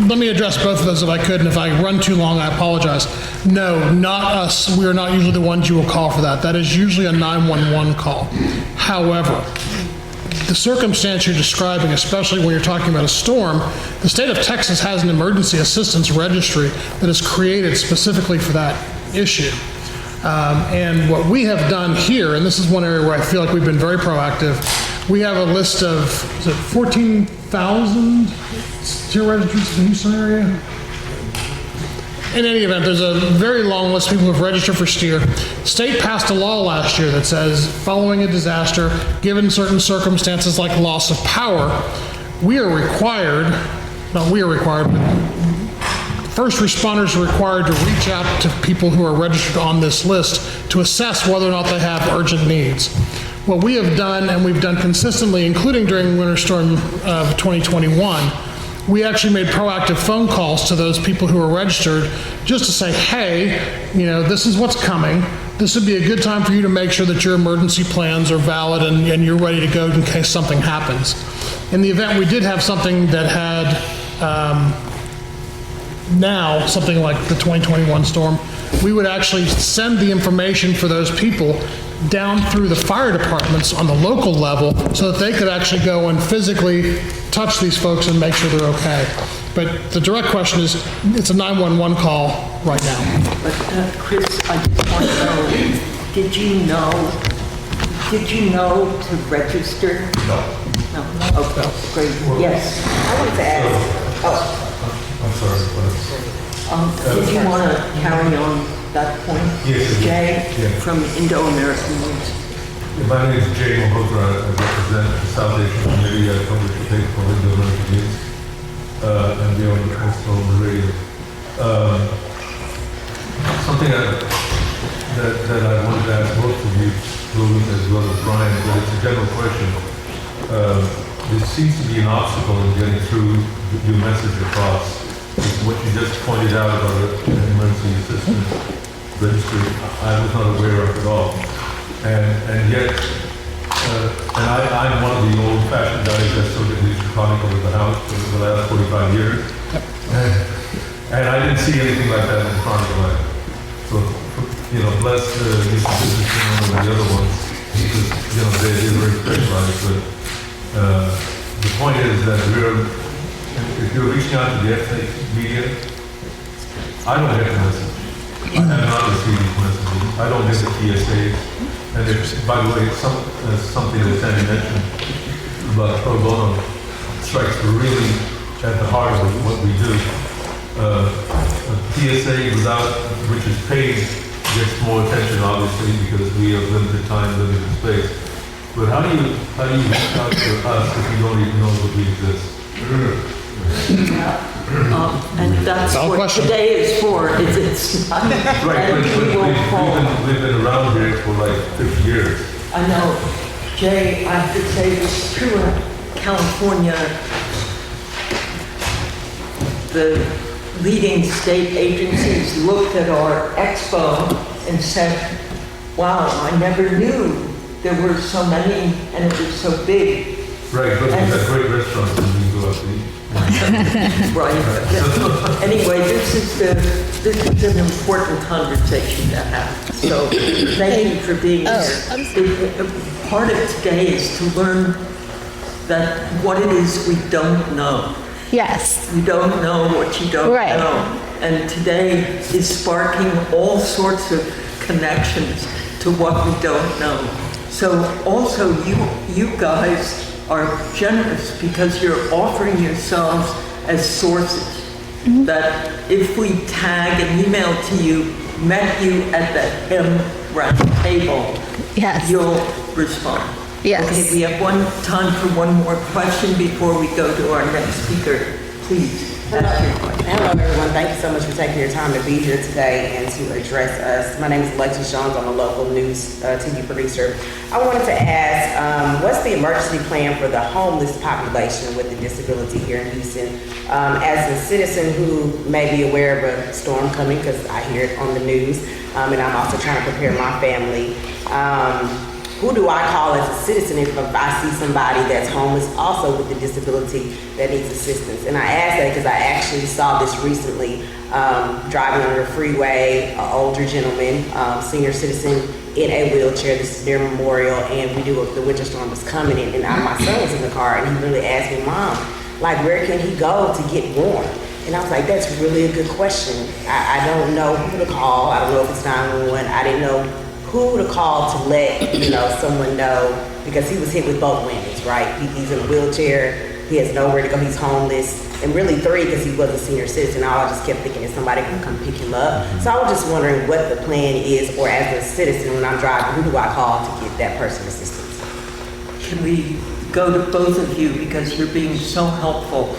G: let me address both of those if I could, and if I run too long, I apologize. No, not us. We are not usually the ones you will call for that. That is usually a 911 call. However, the circumstance you're describing, especially when you're talking about a storm, the state of Texas has an emergency assistance registry that is created specifically for that issue. And what we have done here, and this is one area where I feel like we've been very proactive, we have a list of, 14,000 tier registries in the Houston area? In any event, there's a very long list of people who have registered for STEER. State passed a law last year that says, following a disaster, given certain circumstances like loss of power, first responders are required to reach out to people who are registered on this list to assess whether or not they have urgent needs. what we have done, and we've done consistently, including during Winter Storm of 2021, we actually made proactive phone calls to those people who are registered just to say, hey, this is what's coming. This would be a good time for you to make sure that your emergency plans are valid and you're ready to go in case something happens. In the event we did have something that had something like the 2021 storm, we would actually send the information for those people down through the fire departments on the local level so that they could actually go and physically touch these folks and make sure they're okay. But the direct question is, it's a 911 call right now.
B: But Chris, I just want to know, did you know to register?
J: No.
B: No? Okay, great. Yes.
K: I wanted to ask,
J: I'm sorry.
B: Did you want to carry on that point?
L: Yes.
B: Jay,
L: Yeah.
B: from Indo-American News.
L: My name is Jay Malhotra. I represent the South Asian community. I publish a paper called Indo-American News, and we are also on the radio. Something that I wanted to ask both of you, Logan as well as Brian, but it's a general question. There seems to be an obstacle in getting through your message across. What you just pointed out about an emergency assistance registry, I was not aware of at all. And yet, I'm one of the old-fashioned guys that still get these Chronicle of the House for the last 45 years. And I didn't see anything like that in Chronicle. So, bless the businessmen and the other ones, because, they're very specialized. But the point is that if you're reaching out to the ethnic media, I don't get the message. I have not received these messages. I don't get the TSAs. And by the way, something that Sandy mentioned about pro bono strikes really at the heart of what we do. A TSA which is paid gets more attention, obviously, because we have limited time, limited space. But how do you reach out to us if you don't even know that we exist?
B: And that's what
G: question.
B: today is for, it's not.
L: Right,
B: and we will call.
L: we've been around here for like 50 years.
B: I know, Jay, I have to say it's true in California. The leading state agencies looked at our expo and said, wow, I never knew there were so many and it was so big.
L: Right, but we have great restaurants and we go out to eat.
B: Right. Anyway, this is an important conversation to have. So thank you for being here. Part of today is to learn that what it is we don't know.
I: Yes.
B: You don't know what you don't
I: Right.
B: know. And today is sparking all sorts of connections to what we don't know. So also you guys are generous because you're offering yourselves as sources. That if we tag and email to you, met you at the Roundtable,
I: Yes.
B: you'll respond.
I: Yes.
B: Okay, we have time for one more question before we go to our next speaker. Please, ask your question.
K: Hello, everyone. Thank you so much for taking your time to be here today and to address us. My name is Alexis Jones. I'm a local news TV producer. I wanted to ask, what's the emergency plan for the homeless population with a disability here in Houston? As a citizen who may be aware of a storm coming, because I hear it on the news, and I'm also trying to prepare my family, who do I call as a citizen if I see somebody that's homeless also with a disability that needs assistance? And I ask that because I actually saw this recently driving on the freeway, an older gentleman, senior citizen in a wheelchair. This is their memorial, and we knew the winter storm was coming in, and my son was in the car, and he really asked me, Mom, like, where can he go to get warm? And I was like, that's really a good question. I don't know who to call. I don't know if it's 911. I didn't know who to call to let someone know, because he was hit with both whammies, right? He's in a wheelchair, he has nowhere to go, he's homeless, and really 3 because he was a senior citizen. I just kept thinking that somebody can come pick him up. So I was just wondering what the plan is, or as a citizen when I'm driving, who do I call to get that person assistance?
B: Can we go to both of you because you're being so helpful?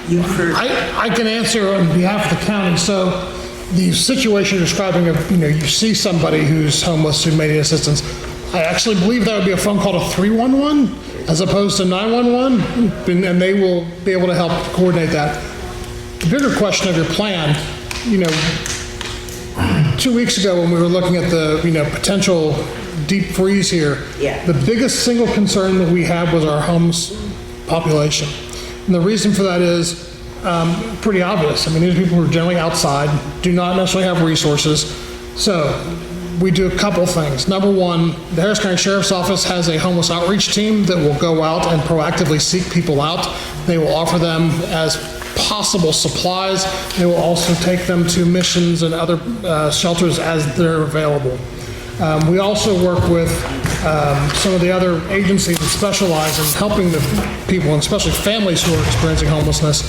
B: You first.
G: I can answer on behalf of the county. So the situation you're describing of, you see somebody who's homeless who may need assistance, I actually believe that would be a phone call to 311 as opposed to 911, and they will be able to help coordinate that. The bigger question of your plan, 2 weeks ago when we were looking at the potential deep freeze here, the biggest single concern that we had was our homeless population. And the reason for that is pretty obvious. I mean, these are people who are generally outside, do not necessarily have resources. So we do a couple things. Number one, the Harris County Sheriff's Office has a homeless outreach team that will go out and proactively seek people out. They will offer them as possible supplies. They will also take them to missions and other shelters as they're available. We also work with some of the other agencies that specialize in helping the people, and especially families who are experiencing homelessness,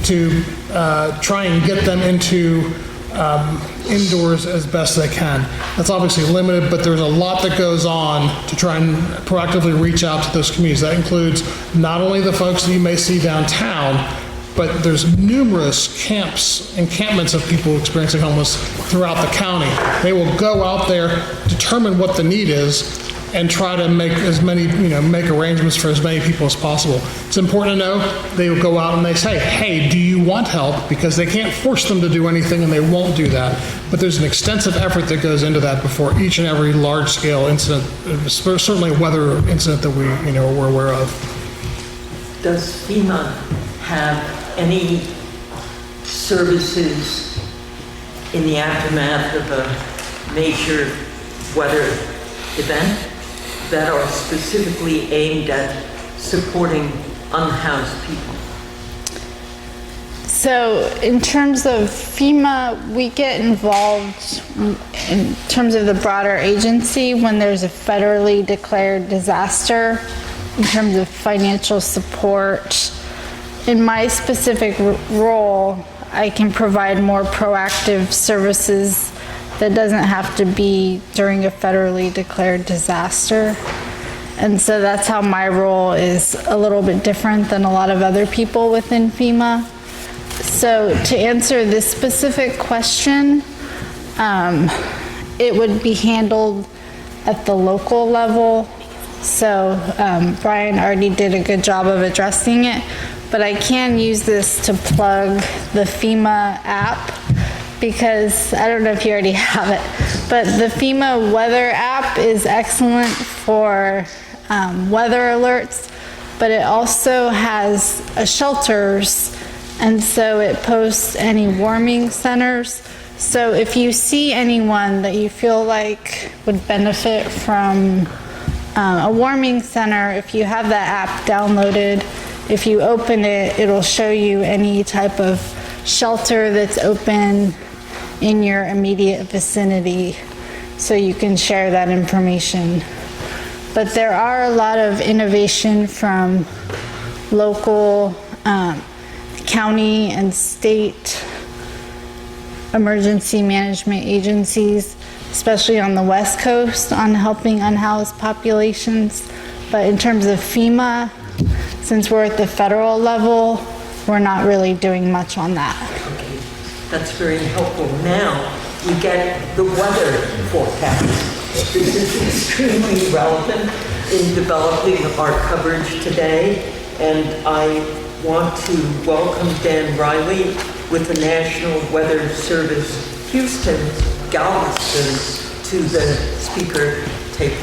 G: to try and get them into indoors as best they can. That's obviously limited, but there's a lot that goes on to try and proactively reach out to those communities. That includes not only the folks that you may see downtown, but there's numerous encampments of people experiencing homeless throughout the county. They will go out there, determine what the need is, and try to make as many, make arrangements for as many people as possible. It's important to know they will go out and they say, hey, do you want help? Because they can't force them to do anything and they won't do that. But there's an extensive effort that goes into that before each and every large-scale incident, certainly a weather incident that we're aware of.
B: Does FEMA have any services in the aftermath of a major weather event that are specifically aimed at supporting unhoused people?
I: So in terms of FEMA, we get involved in terms of the broader agency when there's a federally declared disaster in terms of financial support. In my specific role, I can provide more proactive services that doesn't have to be during a federally declared disaster. And so that's how my role is a little bit different than a lot of other people within FEMA. So to answer this specific question, it would be handled at the local level. So Brian already did a good job of addressing it, but I can use this to plug the FEMA app, because I don't know if you already have it, but the FEMA weather app is excellent for weather alerts, but it also has shelters, and so it posts any warming centers. So if you see anyone that you feel like would benefit from a warming center, if you have that app downloaded, if you open it, it'll show you any type of shelter that's open in your immediate vicinity, so you can share that information. But there are a lot of innovation from local, county and state emergency management agencies, especially on the West Coast, on helping unhoused populations. But in terms of FEMA, since we're at the federal level, we're not really doing much on that.
B: Okay, that's very helpful. Now we get the weather forecast. This is extremely relevant in developing our coverage today, and I want to welcome Dan Reilly with the National Weather Service Houston, Galveston, to the speaker table.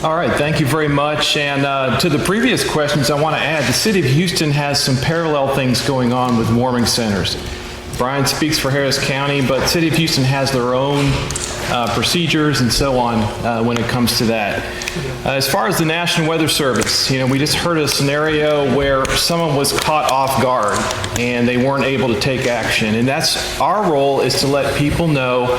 M: All right, thank you very much. And to the previous questions, I want to add the City of Houston has some parallel things going on with warming centers. Brian speaks for Harris County, but City of Houston has their own procedures and so on when it comes to that. As far as the National Weather Service, we just heard a scenario where someone was caught off guard and they weren't able to take action. And that's our role, is to let people know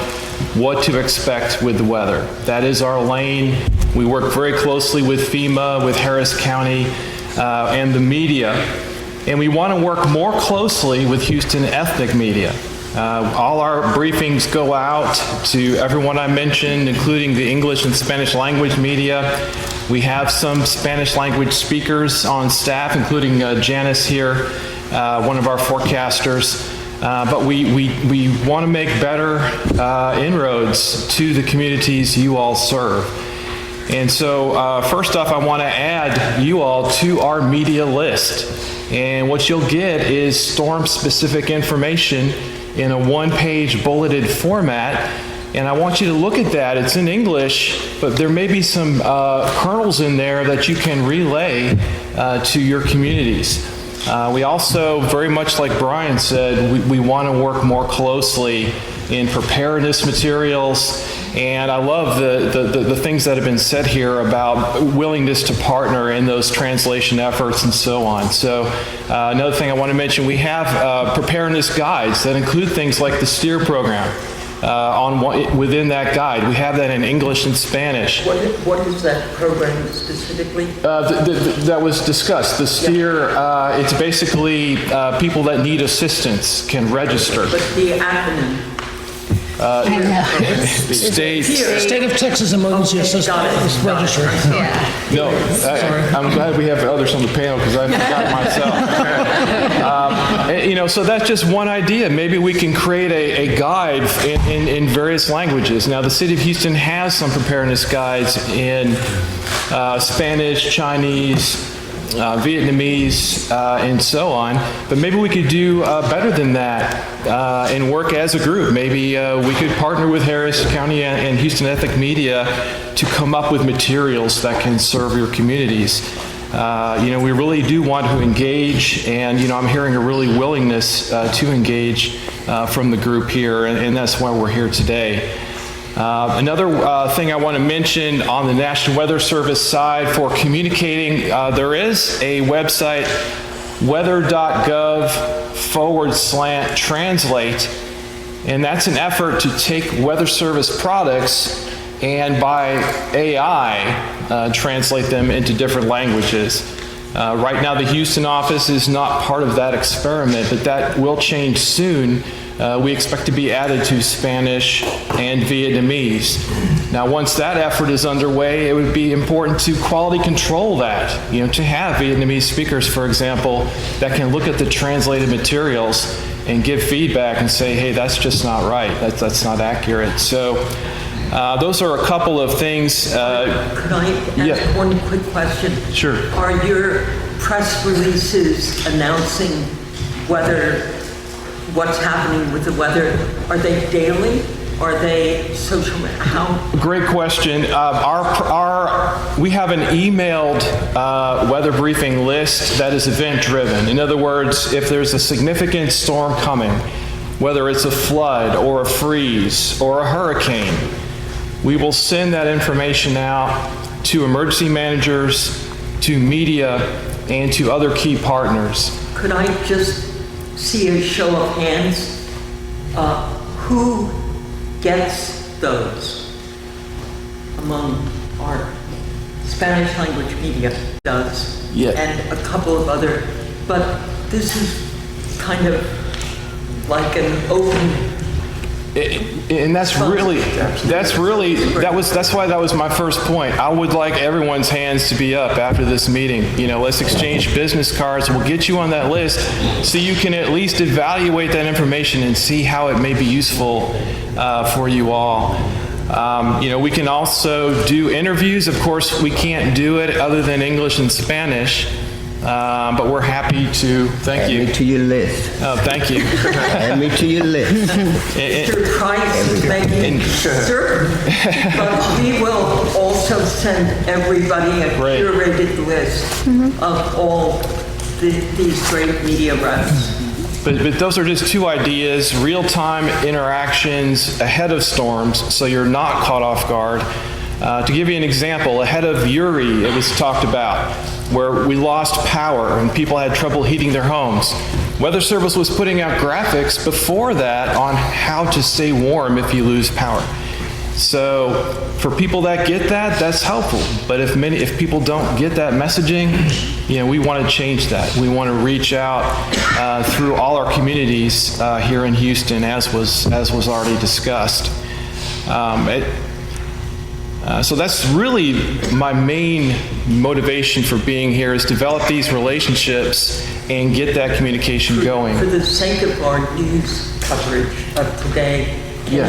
M: what to expect with the weather. That is our lane. We work very closely with FEMA, with Harris County, and the media. And we want to work more closely with Houston ethnic media. All our briefings go out to everyone I mentioned, including the English and Spanish language media. We have some Spanish language speakers on staff, including Janice here, one of our forecasters. But we want to make better inroads to the communities you all serve. And so first off, I want to add you all to our media list. And what you'll get is storm-specific information in a one-page bulleted format. And I want you to look at that. It's in English, but there may be some kernels in there that you can relay to your communities. We also, very much like Brian said, we want to work more closely in preparedness materials. And I love the things that have been said here about willingness to partner in those translation efforts and so on. So another thing I want to mention, we have preparedness guides that include things like the STEER program. Within that guide, we have that in English and Spanish.
B: What is that program specifically?
M: That was discussed. The STEER, it's basically people that need assistance can register.
B: But the acronym.
N: State of Texas Emergency Assistance Register.
M: No, I'm glad we have others on the panel because I forgot myself. So that's just one idea. Maybe we can create a guide in various languages. Now, the City of Houston has some preparedness guides in Spanish, Chinese, Vietnamese, and so on. But maybe we could do better than that and work as a group. Maybe we could partner with Harris County and Houston Ethnic Media to come up with materials that can serve your communities. We really do want to engage, and I'm hearing a really willingness to engage from the group here, and that's why we're here today. Another thing I want to mention on the National Weather Service side for communicating, there is a website, weather.gov/translate, and that's an effort to take Weather Service products and by AI translate them into different languages. Right now the Houston office is not part of that experiment, but that will change soon. We expect to be added to Spanish and Vietnamese. Now, once that effort is underway, it would be important to quality control that, to have Vietnamese speakers, for example, that can look at the translated materials and give feedback and say, hey, that's just not right, that's not accurate. So those are a couple of things.
B: Could I ask one quick question?
M: Sure.
B: Are your press releases announcing what's happening with the weather, are they daily? Are they social? How?
M: Great question. We have an emailed weather briefing list that is event driven. In other words, if there's a significant storm coming, whether it's a flood or a freeze or a hurricane, we will send that information out to emergency managers, to media, and to other key partners.
B: Could I just see a show of hands? Who gets those among our Spanish language media does, and a couple of other, but this is kind of like an open.
M: And that's why that was my first point. I would like everyone's hands to be up after this meeting. Let's exchange business cards. We'll get you on that list so you can at least evaluate that information and see how it may be useful for you all. We can also do interviews. Of course, we can't do it other than English and Spanish. But we're happy to. Thank you.
O: Add me to your list.
M: Oh, thank you.
O: Add me to your list.
B: Mr. Price is making certain, but we will also send everybody a curated list of all these great media reps.
M: But those are just two ideas, real-time interactions ahead of storms, so you're not caught off guard. To give you an example, ahead of Uri, it was talked about, where we lost power and people had trouble heating their homes. Weather Service was putting out graphics before that on how to stay warm if you lose power. So for people that get that, that's helpful. But if people don't get that messaging, we want to change that. We want to reach out through all our communities here in Houston, as was already discussed. So that's really my main motivation for being here, is develop these relationships and get that communication going.
B: For the sake of our news coverage of today, can you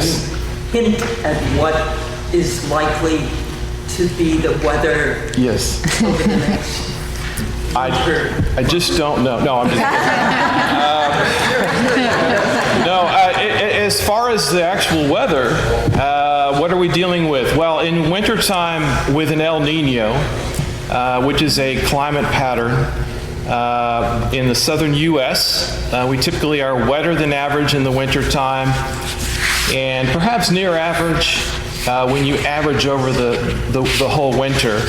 B: hint at what is likely to to be the weather
M: Yes.
B: over the next
M: I just don't know. No, I'm just kidding. No, as far as the actual weather, what are we dealing with? Well, in wintertime with an El Nino, which is a climate pattern in the southern U.S., we typically are wetter than average in the wintertime and perhaps near average when you average over the whole winter.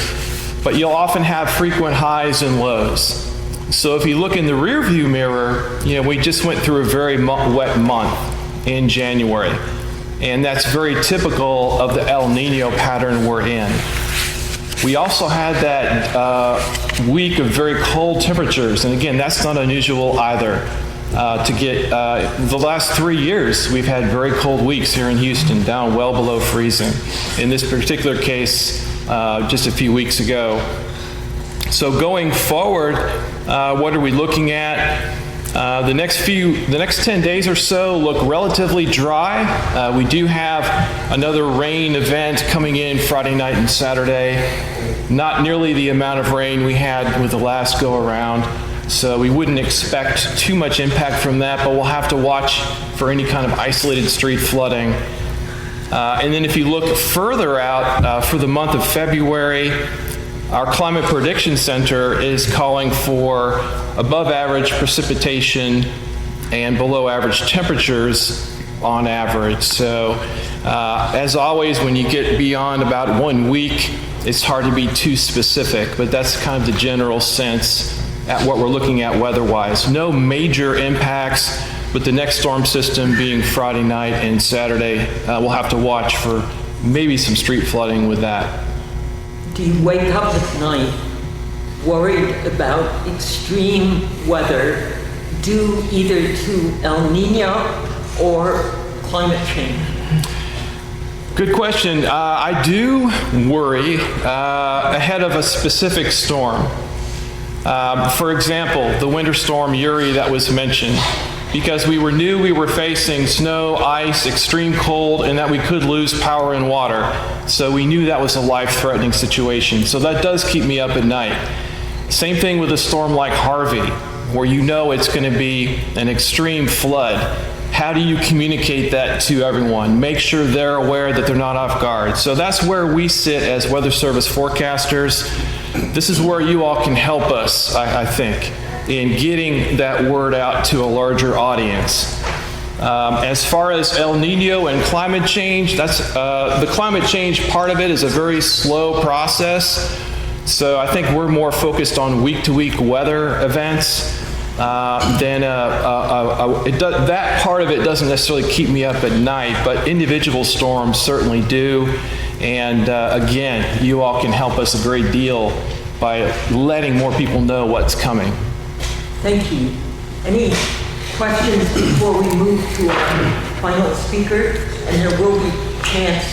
M: But you'll often have frequent highs and lows. So if you look in the rearview mirror, we just went through a very wet month in January. And that's very typical of the El Nino pattern we're in. We also had that week of very cold temperatures. And again, that's not unusual either. To get the last 3 years, we've had very cold weeks here in Houston, down well below freezing. In this particular case, just a few weeks ago. So going forward, what are we looking at? The next 10 days or so look relatively dry. We do have another rain event coming in Friday night and Saturday. Not nearly the amount of rain we had with the last go around. So we wouldn't expect too much impact from that, but we'll have to watch for any kind of isolated street flooding. And then if you look further out for the month of February, our Climate Prediction Center is calling for above average precipitation and below average temperatures on average. So as always, when you get beyond about 1 week, it's hard to be too specific, but that's kind of the general sense at what we're looking at weather-wise. No major impacts, but the next storm system being Friday night and Saturday, we'll have to watch for maybe some street flooding with that.
B: Do you wake up at night worried about extreme weather due either to El Nino or climate change?
M: Good question. I do worry ahead of a specific storm. For example, the Winter Storm Uri that was mentioned, because we knew we were facing snow, ice, extreme cold, and that we could lose power and water. So we knew that was a life-threatening situation. So that does keep me up at night. Same thing with a storm like Harvey, where you know it's going to be an extreme flood. How do you communicate that to everyone? Make sure they're aware that they're not off guard. So that's where we sit as Weather Service forecasters. This is where you all can help us, I think, in getting that word out to a larger audience. As far as El Nino and climate change, that's the climate change part of it is a very slow process. So I think we're more focused on week-to-week weather events. That part of it doesn't necessarily keep me up at night, but individual storms certainly do. And again, you all can help us a great deal by letting more people know what's coming.
B: Thank you. Any questions before we move to our final speaker? And there will be a chance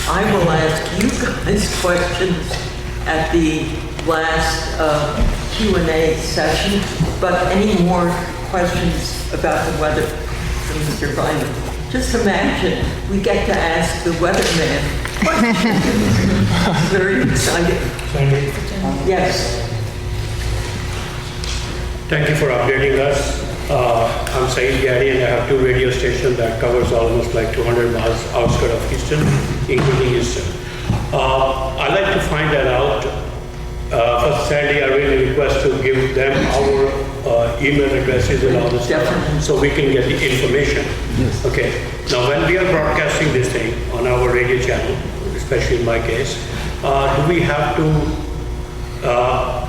B: I will ask you guys questions at the last Q&A session. But any more questions about the weather from Mr. Bynum? Just imagine we get to ask the weatherman questions. Very exciting. Yes.
P: Thank you for updating us. I'm Saeed Gary, and I have 2 radio stations that covers almost like 200 miles outskirts of Houston, including Houston. I'd like to find that out. First, Sandy, I really request to give them our email addresses and all this stuff so we can get the information.
M: Yes.
P: Okay. Now, when we are broadcasting this thing on our radio channel, especially in my case, do we have to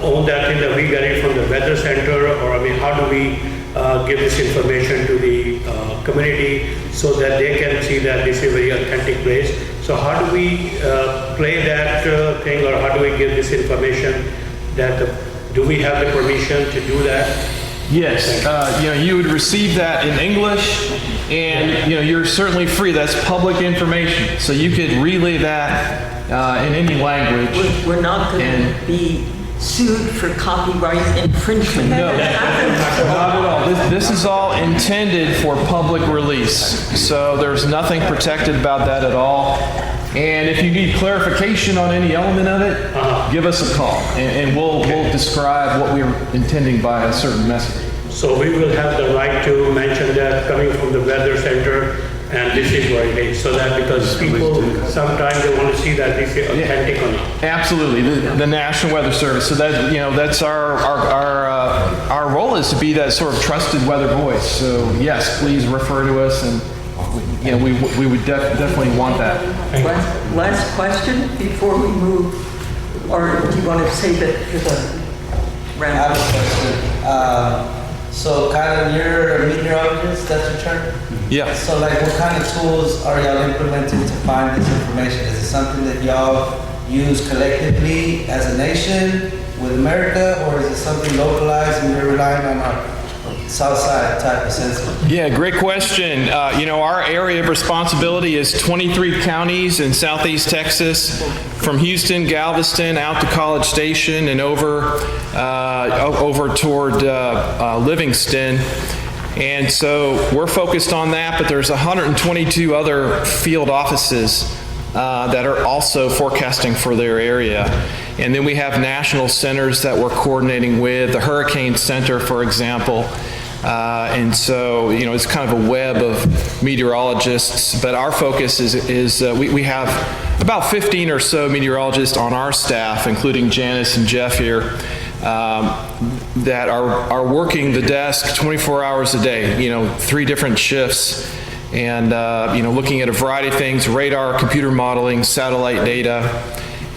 P: own that thing that we get it from the weather center, or I mean, how do we give this information to the community so that they can see that this is a very authentic place? So how do we play that thing, or how do we give this information? Do we have the permission to do that?
M: Yes, you would receive that in English, and you're certainly free. That's public information, so you could relay that in any language.
B: We're not going to be sued for copyright infringement.
M: No, not at all. This is all intended for public release, so there's nothing protected about that at all. And if you need clarification on any element of it, give us a call, and we'll describe what we're intending by a certain message.
P: So we will have the right to mention that coming from the weather center, and this is what it is, so that because people sometimes they want to see that this is authentic or not.
M: Absolutely, the National Weather Service. So that that's our role is to be that sort of trusted weather voice. So yes, please refer to us, and we would definitely want that.
B: Last question before we move, or do you want to save it for the round?
Q: I have a question. So kind of you're a meteorologist, that's your term?
M: Yeah.
Q: So like what kind of tools are y'all implementing to find this information? Is it something that y'all use collectively as a nation with America, or is it something localized and you're relying on our south side type of sensor?
M: Yeah, great question. Our area of responsibility is 23 counties in southeast Texas, from Houston, Galveston, out to College Station, and over toward Livingston. And so we're focused on that, but there's 122 other field offices that are also forecasting for their area. And then we have national centers that we're coordinating with, the Hurricane Center, for example. And so, it's kind of a web of meteorologists, but our focus is we have about 15 or so meteorologists on our staff, including Janice and Jeff here, that are working the desk 24 hours a day, 3 different shifts, and, looking at a variety of things: radar, computer modeling, satellite data.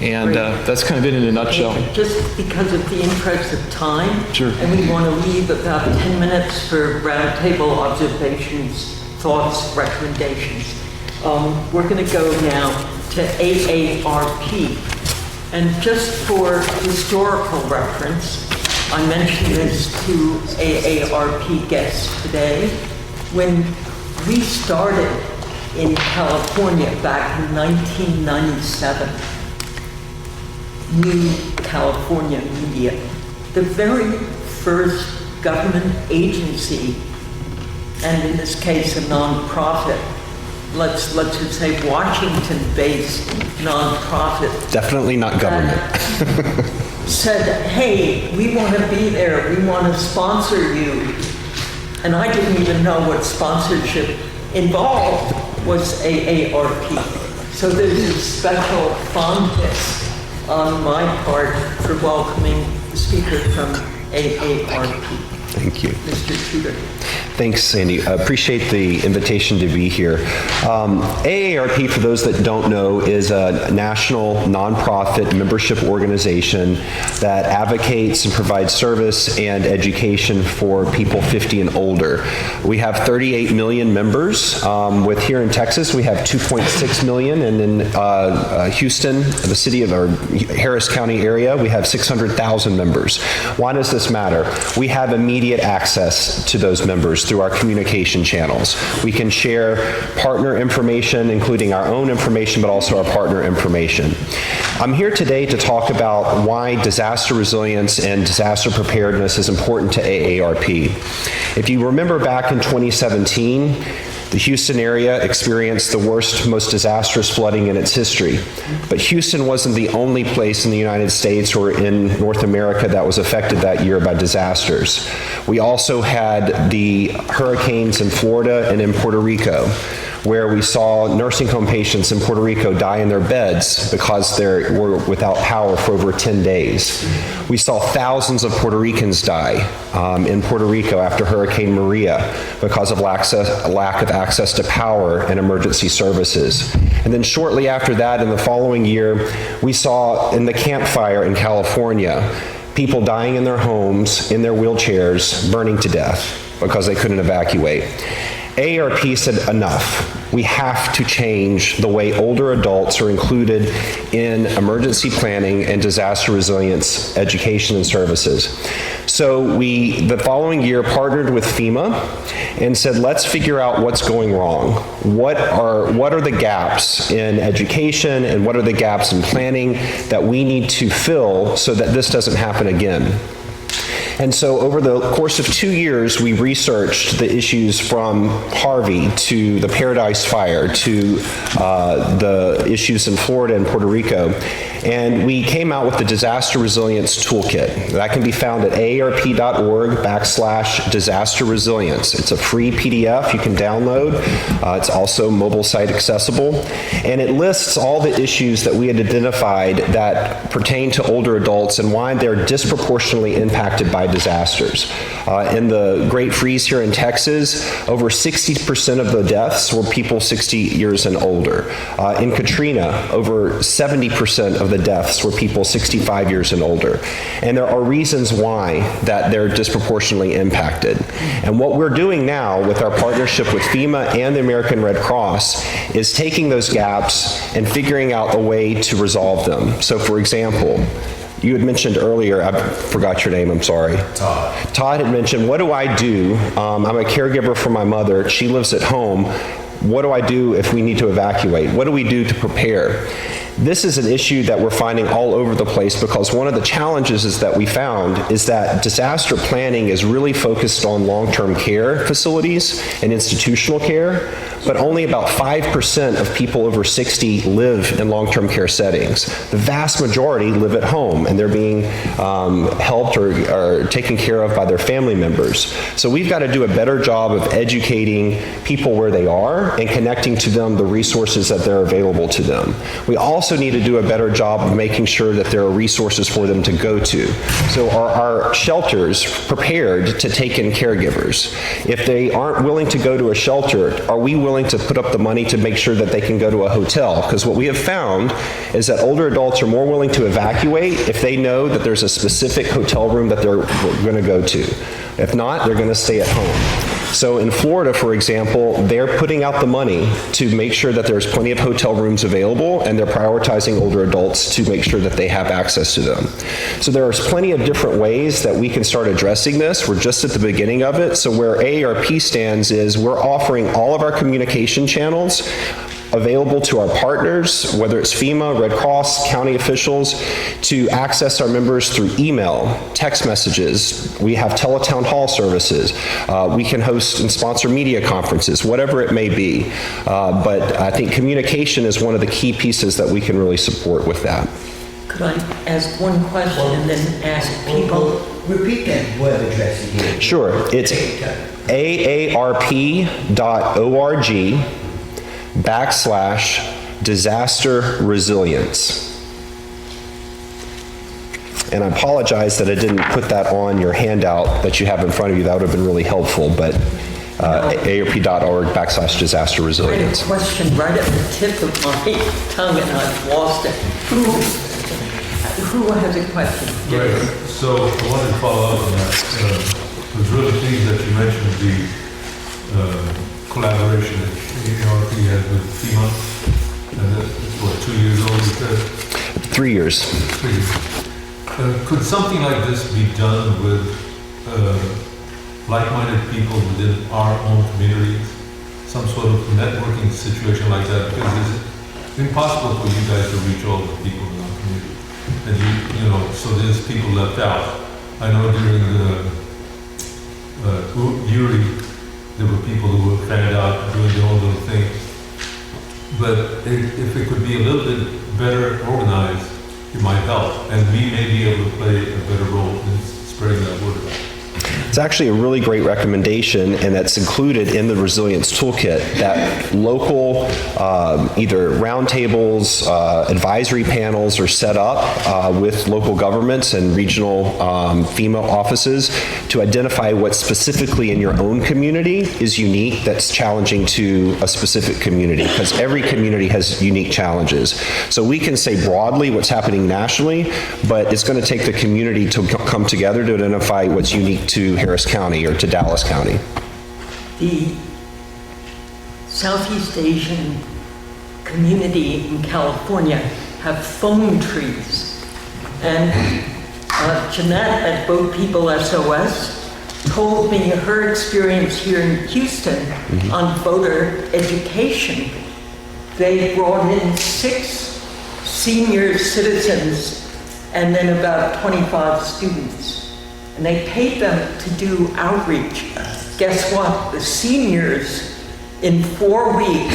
M: And that's kind of it in a nutshell.
B: Just because of the interest of time,
M: sure.
B: And we want to leave about 10 minutes for roundtable observations, thoughts, recommendations. We're going to go now to AARP. And just for historical reference, I mentioned this to AARP guests today. When we started in California back in 1997, New California Media, the very first government agency, and in this case a nonprofit, let's just say Washington-based nonprofit.
R: Definitely not government.
B: Said, hey, we want to be there, we want to sponsor you. And I didn't even know what sponsorship involved was AARP. So there's a special fondness on my part for welcoming the speaker from AARP.
R: Thank you.
B: Mr. Tudor.
R: Thanks, Sandy. I appreciate the invitation to be here. AARP, for those that don't know, is a national nonprofit membership organization that advocates and provides service and education for people 50 and older. We have 38 million members. With here in Texas, we have 2.6 million, and in Houston, the city of our Harris County area, we have 600,000 members. Why does this matter? We have immediate access to those members through our communication channels. We can share partner information, including our own information, but also our partner information. I'm here today to talk about why disaster resilience and disaster preparedness is important to AARP. If you remember back in 2017, the Houston area experienced the worst, most disastrous flooding in its history. But Houston wasn't the only place in the United States or in North America that was affected that year by disasters. We also had the hurricanes in Florida and in Puerto Rico, where we saw nursing home patients in Puerto Rico die in their beds because they were without power for over 10 days. We saw thousands of Puerto Ricans die in Puerto Rico after Hurricane Maria because of lack of access to power and emergency services. And then shortly after that, in the following year, we saw in the Camp Fire in California, people dying in their homes, in their wheelchairs, burning to death because they couldn't evacuate. AARP said enough. We have to change the way older adults are included in emergency planning and disaster resilience education and services. So we, the following year, partnered with FEMA and said, let's figure out what's going wrong. What are the gaps in education and what are the gaps in planning that we need to fill so that this doesn't happen again? And so over the course of 2 years, we researched the issues from Harvey to the Paradise Fire to the issues in Florida and Puerto Rico. And we came out with the Disaster Resilience Toolkit. That can be found at aarp.org/disaster resilience. It's a free PDF you can download. It's also mobile site accessible. And it lists all the issues that we had identified that pertain to older adults and why they're disproportionately impacted by disasters. In the Great Freeze here in Texas, over 60% of the deaths were people 60 years and older. In Katrina, over 70% of the deaths were people 65 years and older. And there are reasons why that they're disproportionately impacted. And what we're doing now with our partnership with FEMA and the American Red Cross is taking those gaps and figuring out a way to resolve them. So for example, you had mentioned earlier, I forgot your name, I'm sorry. Todd had mentioned, what do I do? I'm a caregiver for my mother. She lives at home. What do I do if we need to evacuate? What do we do to prepare? This is an issue that we're finding all over the place because one of the challenges is that we found is that disaster planning is really focused on long-term care facilities and institutional care, but only about 5% of people over 60 live in long-term care settings. The vast majority live at home and they're being helped or taken care of by their family members. So we've got to do a better job of educating people where they are and connecting to them the resources that they're available to them. We also need to do a better job of making sure that there are resources for them to go to. So are our shelters prepared to take in caregivers? If they aren't willing to go to a shelter, are we willing to put up the money to make sure that they can go to a hotel? Because what we have found is that older adults are more willing to evacuate if they know that there's a specific hotel room that they're going to go to. If not, they're going to stay at home. So in Florida, for example, they're putting out the money to make sure that there's plenty of hotel rooms available, and they're prioritizing older adults to make sure that they have access to them. So there's plenty of different ways that we can start addressing this. We're just at the beginning of it. So where AARP stands is we're offering all of our communication channels available to our partners, whether it's FEMA, Red Cross, county officials, to access our members through email, text messages. We have teletown hall services. We can host and sponsor media conferences, whatever it may be. But I think communication is one of the key pieces that we can really support with that.
B: Could I ask one question and then ask people?
O: Repeat that web address again.
R: Sure. It's aarp.org/disaster resilience. And I apologize that I didn't put that on your handout that you have in front of you. That would have been really helpful, but aarp.org/disaster resilience.
B: I had a question right at the tip of my tongue and I've lost it. Who has a question?
L: Right. So I wanted to follow up on that. I was really pleased that you mentioned the collaboration that AARP has with FEMA. And it's what, 2 years old, you said?
R: 3 years.
L: 3 years. Could something like this be done with like-minded people within our own communities? Some sort of networking situation like that? Because it's impossible for you guys to reach all the people in our community. And you know, so there's people left out. I know during the Uri, there were people who were fanned out doing their own little thing. But if it could be a little bit better organized, it might help. And we may be able to play a better role in spreading that word out.
R: It's actually a really great recommendation, and that's included in the Resilience Toolkit, that local either roundtables, advisory panels are set up with local governments and regional FEMA offices to identify what specifically in your own community is unique that's challenging to a specific community, because every community has unique challenges. So we can say broadly what's happening nationally, but it's going to take the community to come together to identify what's unique to Harris County or to Dallas County.
B: The Southeast Asian community in California have phone trees. And Jeanette at Boat People SOS told me her experience here in Houston on voter education. They brought in 6 senior citizens and then about 25 students. and they paid them to do outreach. Guess what? The seniors in 4 weeks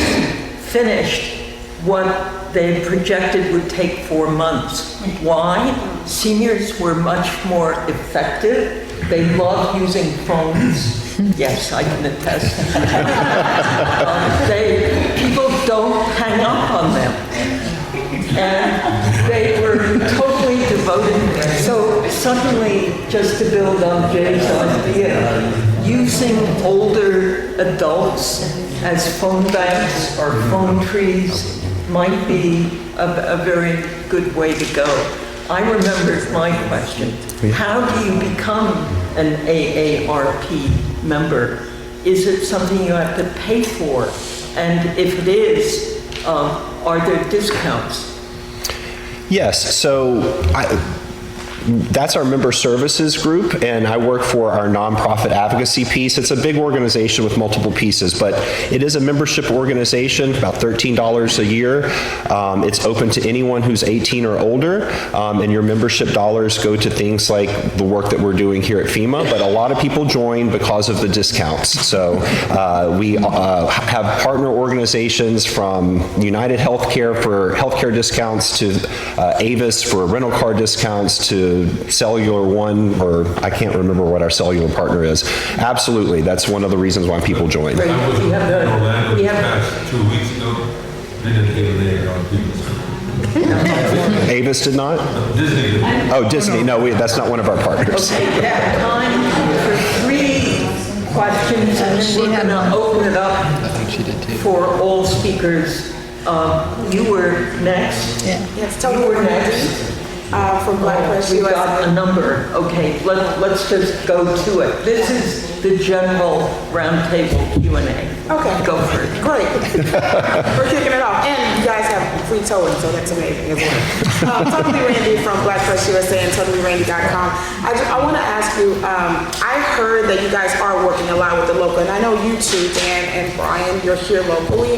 B: finished what they projected would take 4 months. Why? Seniors were much more effective. They love using phones. Yes, I can attest. People don't hang up on them. And they were totally devoted. So suddenly, just to build on Jay's idea, using older adults as phone banks or phone trees might be a very good way to go. I remembered my question. How do you become an AARP member? Is it something you have to pay for? And if it is, are there discounts?
R: Yes, so that's our member services group, and I work for our nonprofit advocacy piece. It's a big organization with multiple pieces, but it is a membership organization, about $13 a year. It's open to anyone who's 18 or older, and your membership dollars go to things like the work that we're doing here at FEMA, but a lot of people join because of the discounts. So we have partner organizations from United Healthcare for healthcare discounts to Avis for rental car discounts to Cellular One, or I can't remember what our cellular partner is. Absolutely, that's one of the reasons why people join.
L: I was in Orlando this past 2 weeks ago. They didn't get a layer on people.
R: Avis did not?
L: Disney did.
R: Oh, Disney. No, that's not one of our partners.
B: Okay, we have time for 3 questions, and then we're going to open it up for all speakers. You were next.
K: Yes,
B: you were next.
K: From Black Press
B: We've got a number. Okay, let's just go to it. This is the general roundtable Q&A.
K: Okay.
B: Go for it.
K: Great. We're kicking it off. And you guys have free towing, so that's amazing as well. Totally Randy from Black Press USA and totallyrandy.com. I want to ask you, I heard that you guys are working a lot with the local, and I know you too, Dan and Brian, you're here locally.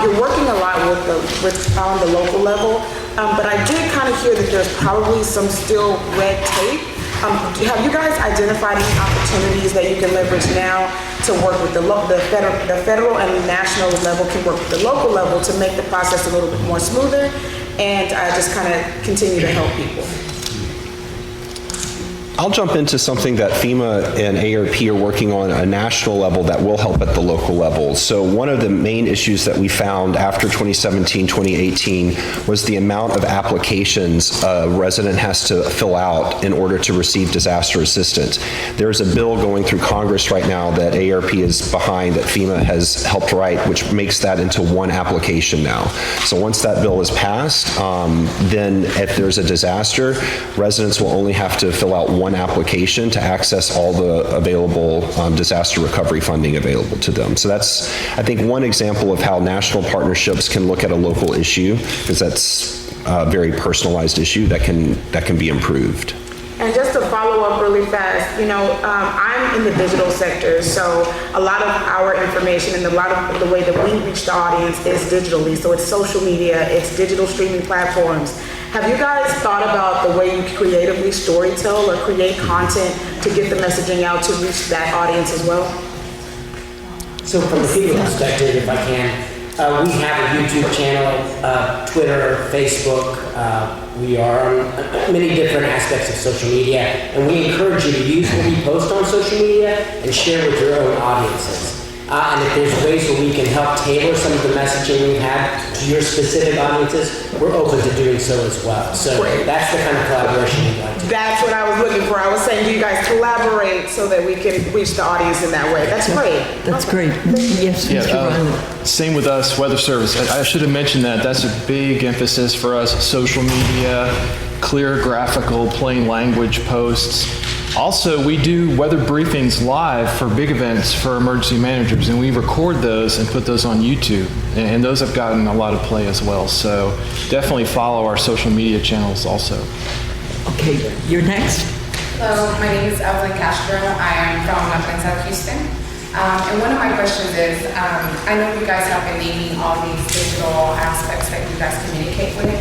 K: You're working a lot on the local level. But I did kind of hear that there's probably some still red tape. Have you guys identified any opportunities that you can leverage now to work with the federal and national level can work with the local level to make the process a little bit more smoother and just kind of continue to help people?
R: I'll jump into something that FEMA and AARP are working on at a national level that will help at the local level. So one of the main issues that we found after 2017, 2018 was the amount of applications a resident has to fill out in order to receive disaster assistance. There's a bill going through Congress right now that AARP is behind that FEMA has helped write, which makes that into one application now. So once that bill is passed, then if there's a disaster, residents will only have to fill out one application to access all the available disaster recovery funding available to them. So that's, I think, one example of how national partnerships can look at a local issue, because that's a very personalized issue that can be improved.
K: And just to follow up really fast, I'm in the digital sector, so a lot of our information and a lot of the way that we reach the audience is digitally. So it's social media, it's digital streaming platforms. Have you guys thought about the way you creatively storytell or create content to get the messaging out to reach that audience as well?
C: So from the people perspective, if I can, we have a YouTube channel, Twitter, Facebook. We are on many different aspects of social media, and we encourage you to use what we post on social media and share with your own audiences. And if there's ways where we can help tailor some of the messaging we have to your specific audiences, we're open to doing so as well. So that's the kind of collaboration we'd like to do.
K: That's what I was looking for. I was saying, do you guys collaborate so that we can reach the audience in that way? That's great.
B: That's great. Yes, Mr. Reilly.
M: Same with us, weather service. I should have mentioned that. That's a big emphasis for us. Social media, clear graphical, plain language posts. Also, we do weather briefings live for big events for emergency managers, and we record those and put those on YouTube. And those have gotten a lot of play as well. So definitely follow our social media channels also.
B: Okay, you're next.
S: Hello, my name is Evelyn Castro. I am from North and South Houston. And one of my questions is, I know you guys have been naming all these digital aspects that you guys communicate with,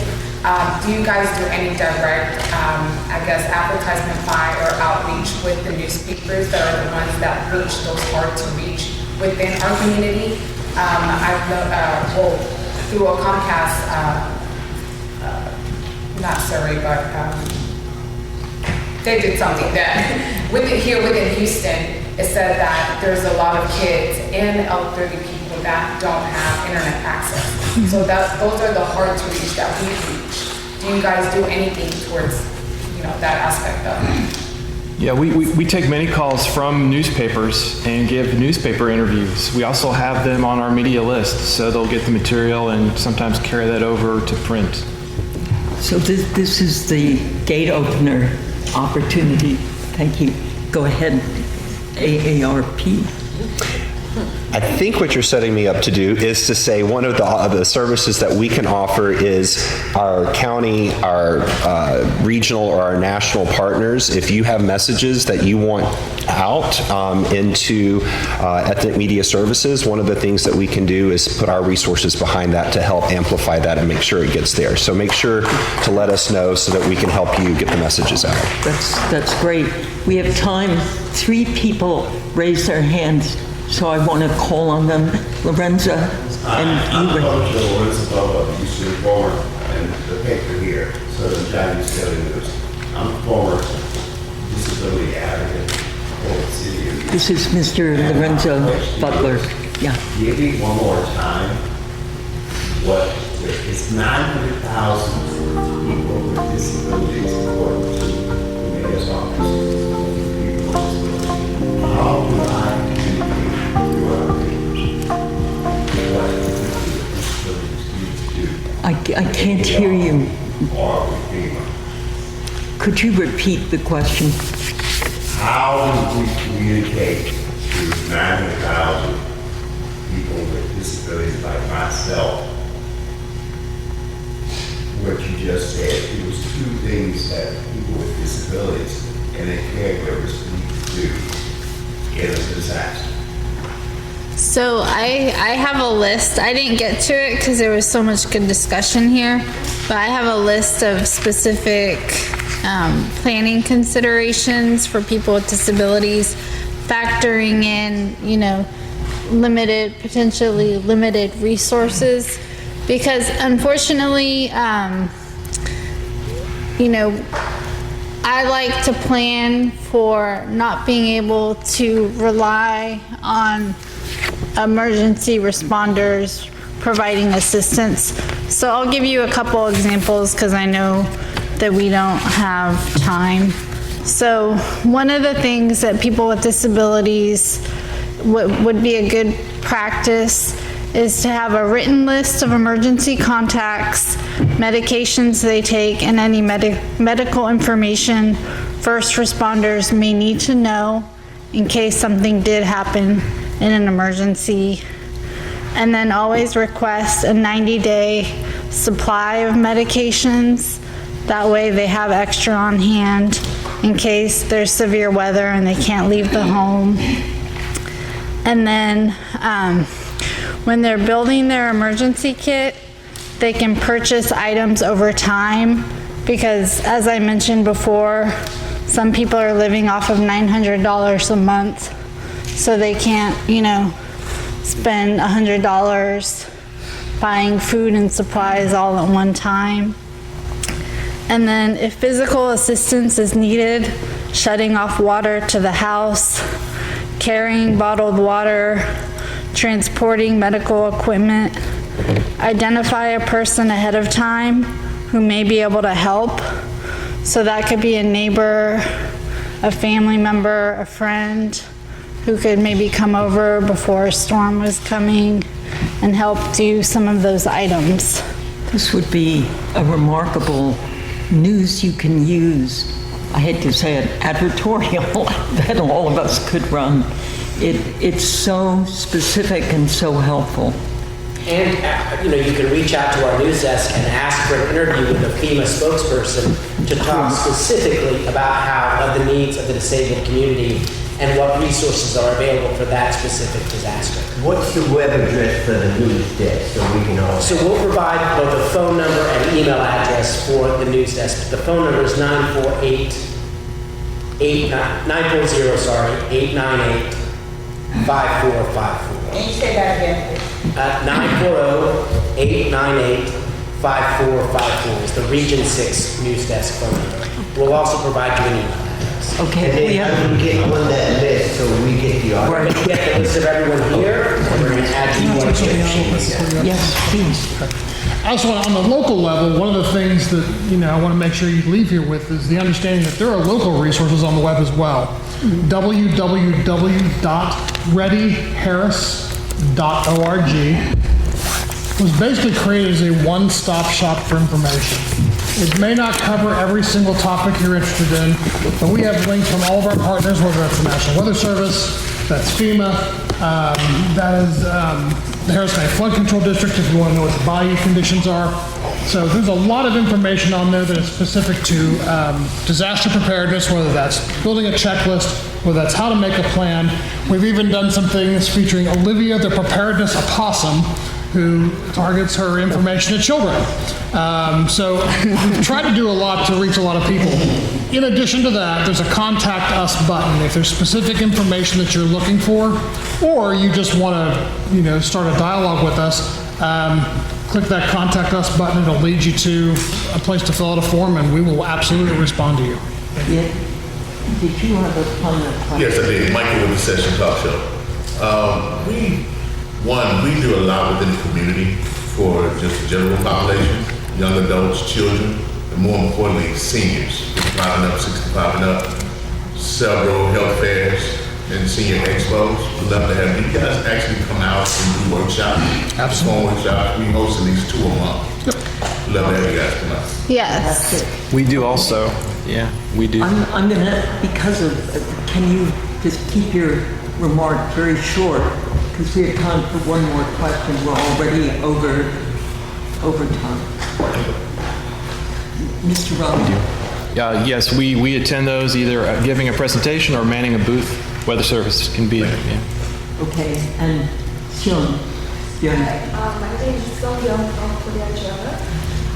S: Do you guys do any direct, advertisement by or outreach with the newspapers that are the ones that reach those hard to reach within our community? Through a Comcast, not Surrey, but they did something that within Houston, it said that there's a lot of kids and elderly people that don't have internet access. So those are the hard to reach that we reach. Do you guys do anything towards, that aspect of it?
M: Yeah, we take many calls from newspapers and give newspaper interviews. We also have them on our media list, so they'll get the material and sometimes carry that over to print.
T: So this is the gate opener opportunity. Thank you. Go ahead, AARP.
R: I think what you're setting me up to do is to say one of the services that we can offer is our county, our regional, or our national partners. If you have messages that you want out into ethnic media services, one of the things that we can do is put our resources behind that to help amplify that and make sure it gets there. So make sure to let us know so that we can help you get the messages out.
T: That's great. We have time. 3 people raised their hands. So I want to call on them. Lorenzo and
U: I'm Lorenzo, Houston former, and the paper here, Southern Chinese Daily News. I'm former disability advocate for the city of Houston.
T: This is Mr. Lorenzo Butler. Yeah.
U: Give me one more time. It's 900,000 people with disabilities according to the mayor's office. How do I
T: I can't hear you. Could you repeat the question?
U: How do we communicate to 900,000 people with disabilities like myself? What you just said, it was 2 things that people with disabilities and their caregivers need to do in a disaster.
I: So I have a list. I didn't get to it because there was so much good discussion here, but I have a list of specific planning considerations for people with disabilities, factoring in, potentially limited resources, because unfortunately, I like to plan for not being able to rely on emergency responders providing assistance. So I'll give you a couple examples because I know that we don't have time. So one of the things that people with disabilities would be a good practice is to have a written list of emergency contacts, medications they take, and any medical information first responders may need to know in case something did happen in an emergency. And then always request a 90-day supply of medications. That way they have extra on hand in case there's severe weather and they can't leave the home. And then when they're building their emergency kit, they can purchase items over time, because as I mentioned before, some people are living off of $900 a month, so they can't, spend $100 buying food and supplies all at one time. And then if physical assistance is needed, shutting off water to the house, carrying bottled water, transporting medical equipment, identify a person ahead of time who may be able to help. So that could be a neighbor, a family member, a friend who could maybe come over before a storm was coming and help do some of those items.
T: This would be a remarkable news you can use. I hate to say it, advertorial that all of us could run. It's so specific and so helpful.
C: And you can reach out to our news desk and ask for an interview with a FEMA spokesperson to talk specifically about how the needs of the disabled community and what resources are available for that specific disaster.
O: What's the web address for the news desk, so we can all...
C: So we'll provide both a phone number and email address for the news desk. The phone number is 940, 898-5454.
S: Can you say that again, please?
C: 940-898-5454 is the Region 6 news desk phone number. We'll also provide you an email address.
T: Okay.
O: And then how do we get on that list so we get the
C: We're
O: article?
C: going to get the list of everyone here, and we're going to add you one to the sheet.
T: Yes, please.
G: Also, on the local level, one of the things that, I want to make sure you leave here with is the understanding that there are local resources on the web as well. www.readyharris.org was basically created as a one-stop shop for information. It may not cover every single topic you're interested in, but we have links from all of our partners, whether that's the National Weather Service, that's FEMA, that is the Harris County Flood Control District if you want to know what the bayou conditions are. So there's a lot of information on there that is specific to disaster preparedness, whether that's building a checklist, whether that's how to make a plan. We've even done some things featuring Olivia, the preparedness opossum, who targets her information at children. So we've tried to do a lot to reach a lot of people. In addition to that, there's a contact us button. If there's specific information that you're looking for, or you just want to, start a dialogue with us, click that contact us button. It'll lead you to a place to fill out a form, and we will absolutely respond to you.
T: Yeah. Did you have a comment?
A: Yes, I did. Michael with the Session Talk Show. We do a lot within the community for just the general population, young adults, children, and more importantly, seniors, 55 and up, 65 and up, several health fairs and senior expos. We'd love to have you guys actually come out and do workshops. Absolutely. Workshops. We host at least 2 a month. We'd love to have you guys come out.
I: Yes.
M: We do also. Yeah, we do.
T: I'm gonna, can you just keep your remark very short? Because we have time for one more question. We're already over time. Mr. Roundtable.
M: Yes, we attend those, either giving a presentation or manning a booth. Weather Service can be there, yeah.
T: Okay, and Sean.
V: My name is Song Young from Korea Journal.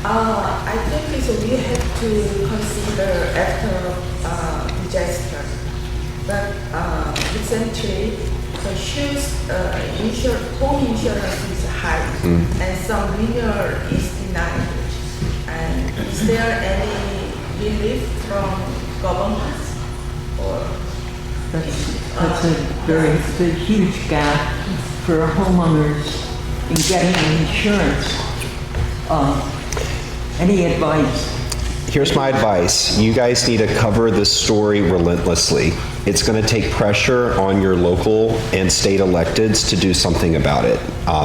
V: I think we have to consider after disaster, but recently the home insurance is high, and some renewal is denied. And is there any relief from government or?
T: That's a huge gap for homeowners in getting insurance. Any advice?
R: Here's my advice. You guys need to cover this story relentlessly. It's going to take pressure on your local and state electeds to do something about it.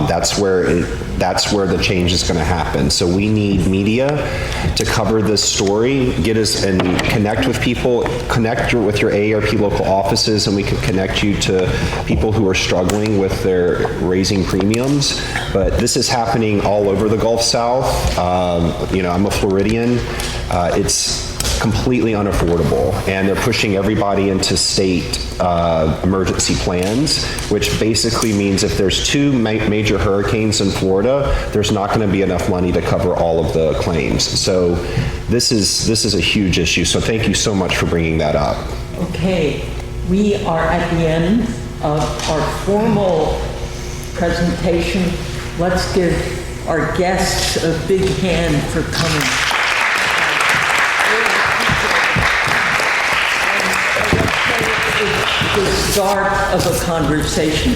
R: That's where the change is going to happen. So we need media to cover this story, get us and connect with people, connect with your AARP local offices, and we can connect you to people who are struggling with their raising premiums. But this is happening all over the Gulf South. I'm a Floridian. It's completely unaffordable, and they're pushing everybody into state emergency plans, which basically means if there's 2 major hurricanes in Florida, there's not going to be enough money to cover all of the claims. So this is a huge issue. So thank you so much for bringing that up.
T: Okay, we are at the end of our formal presentation. Let's give our guests a big hand for coming. The start of a conversation.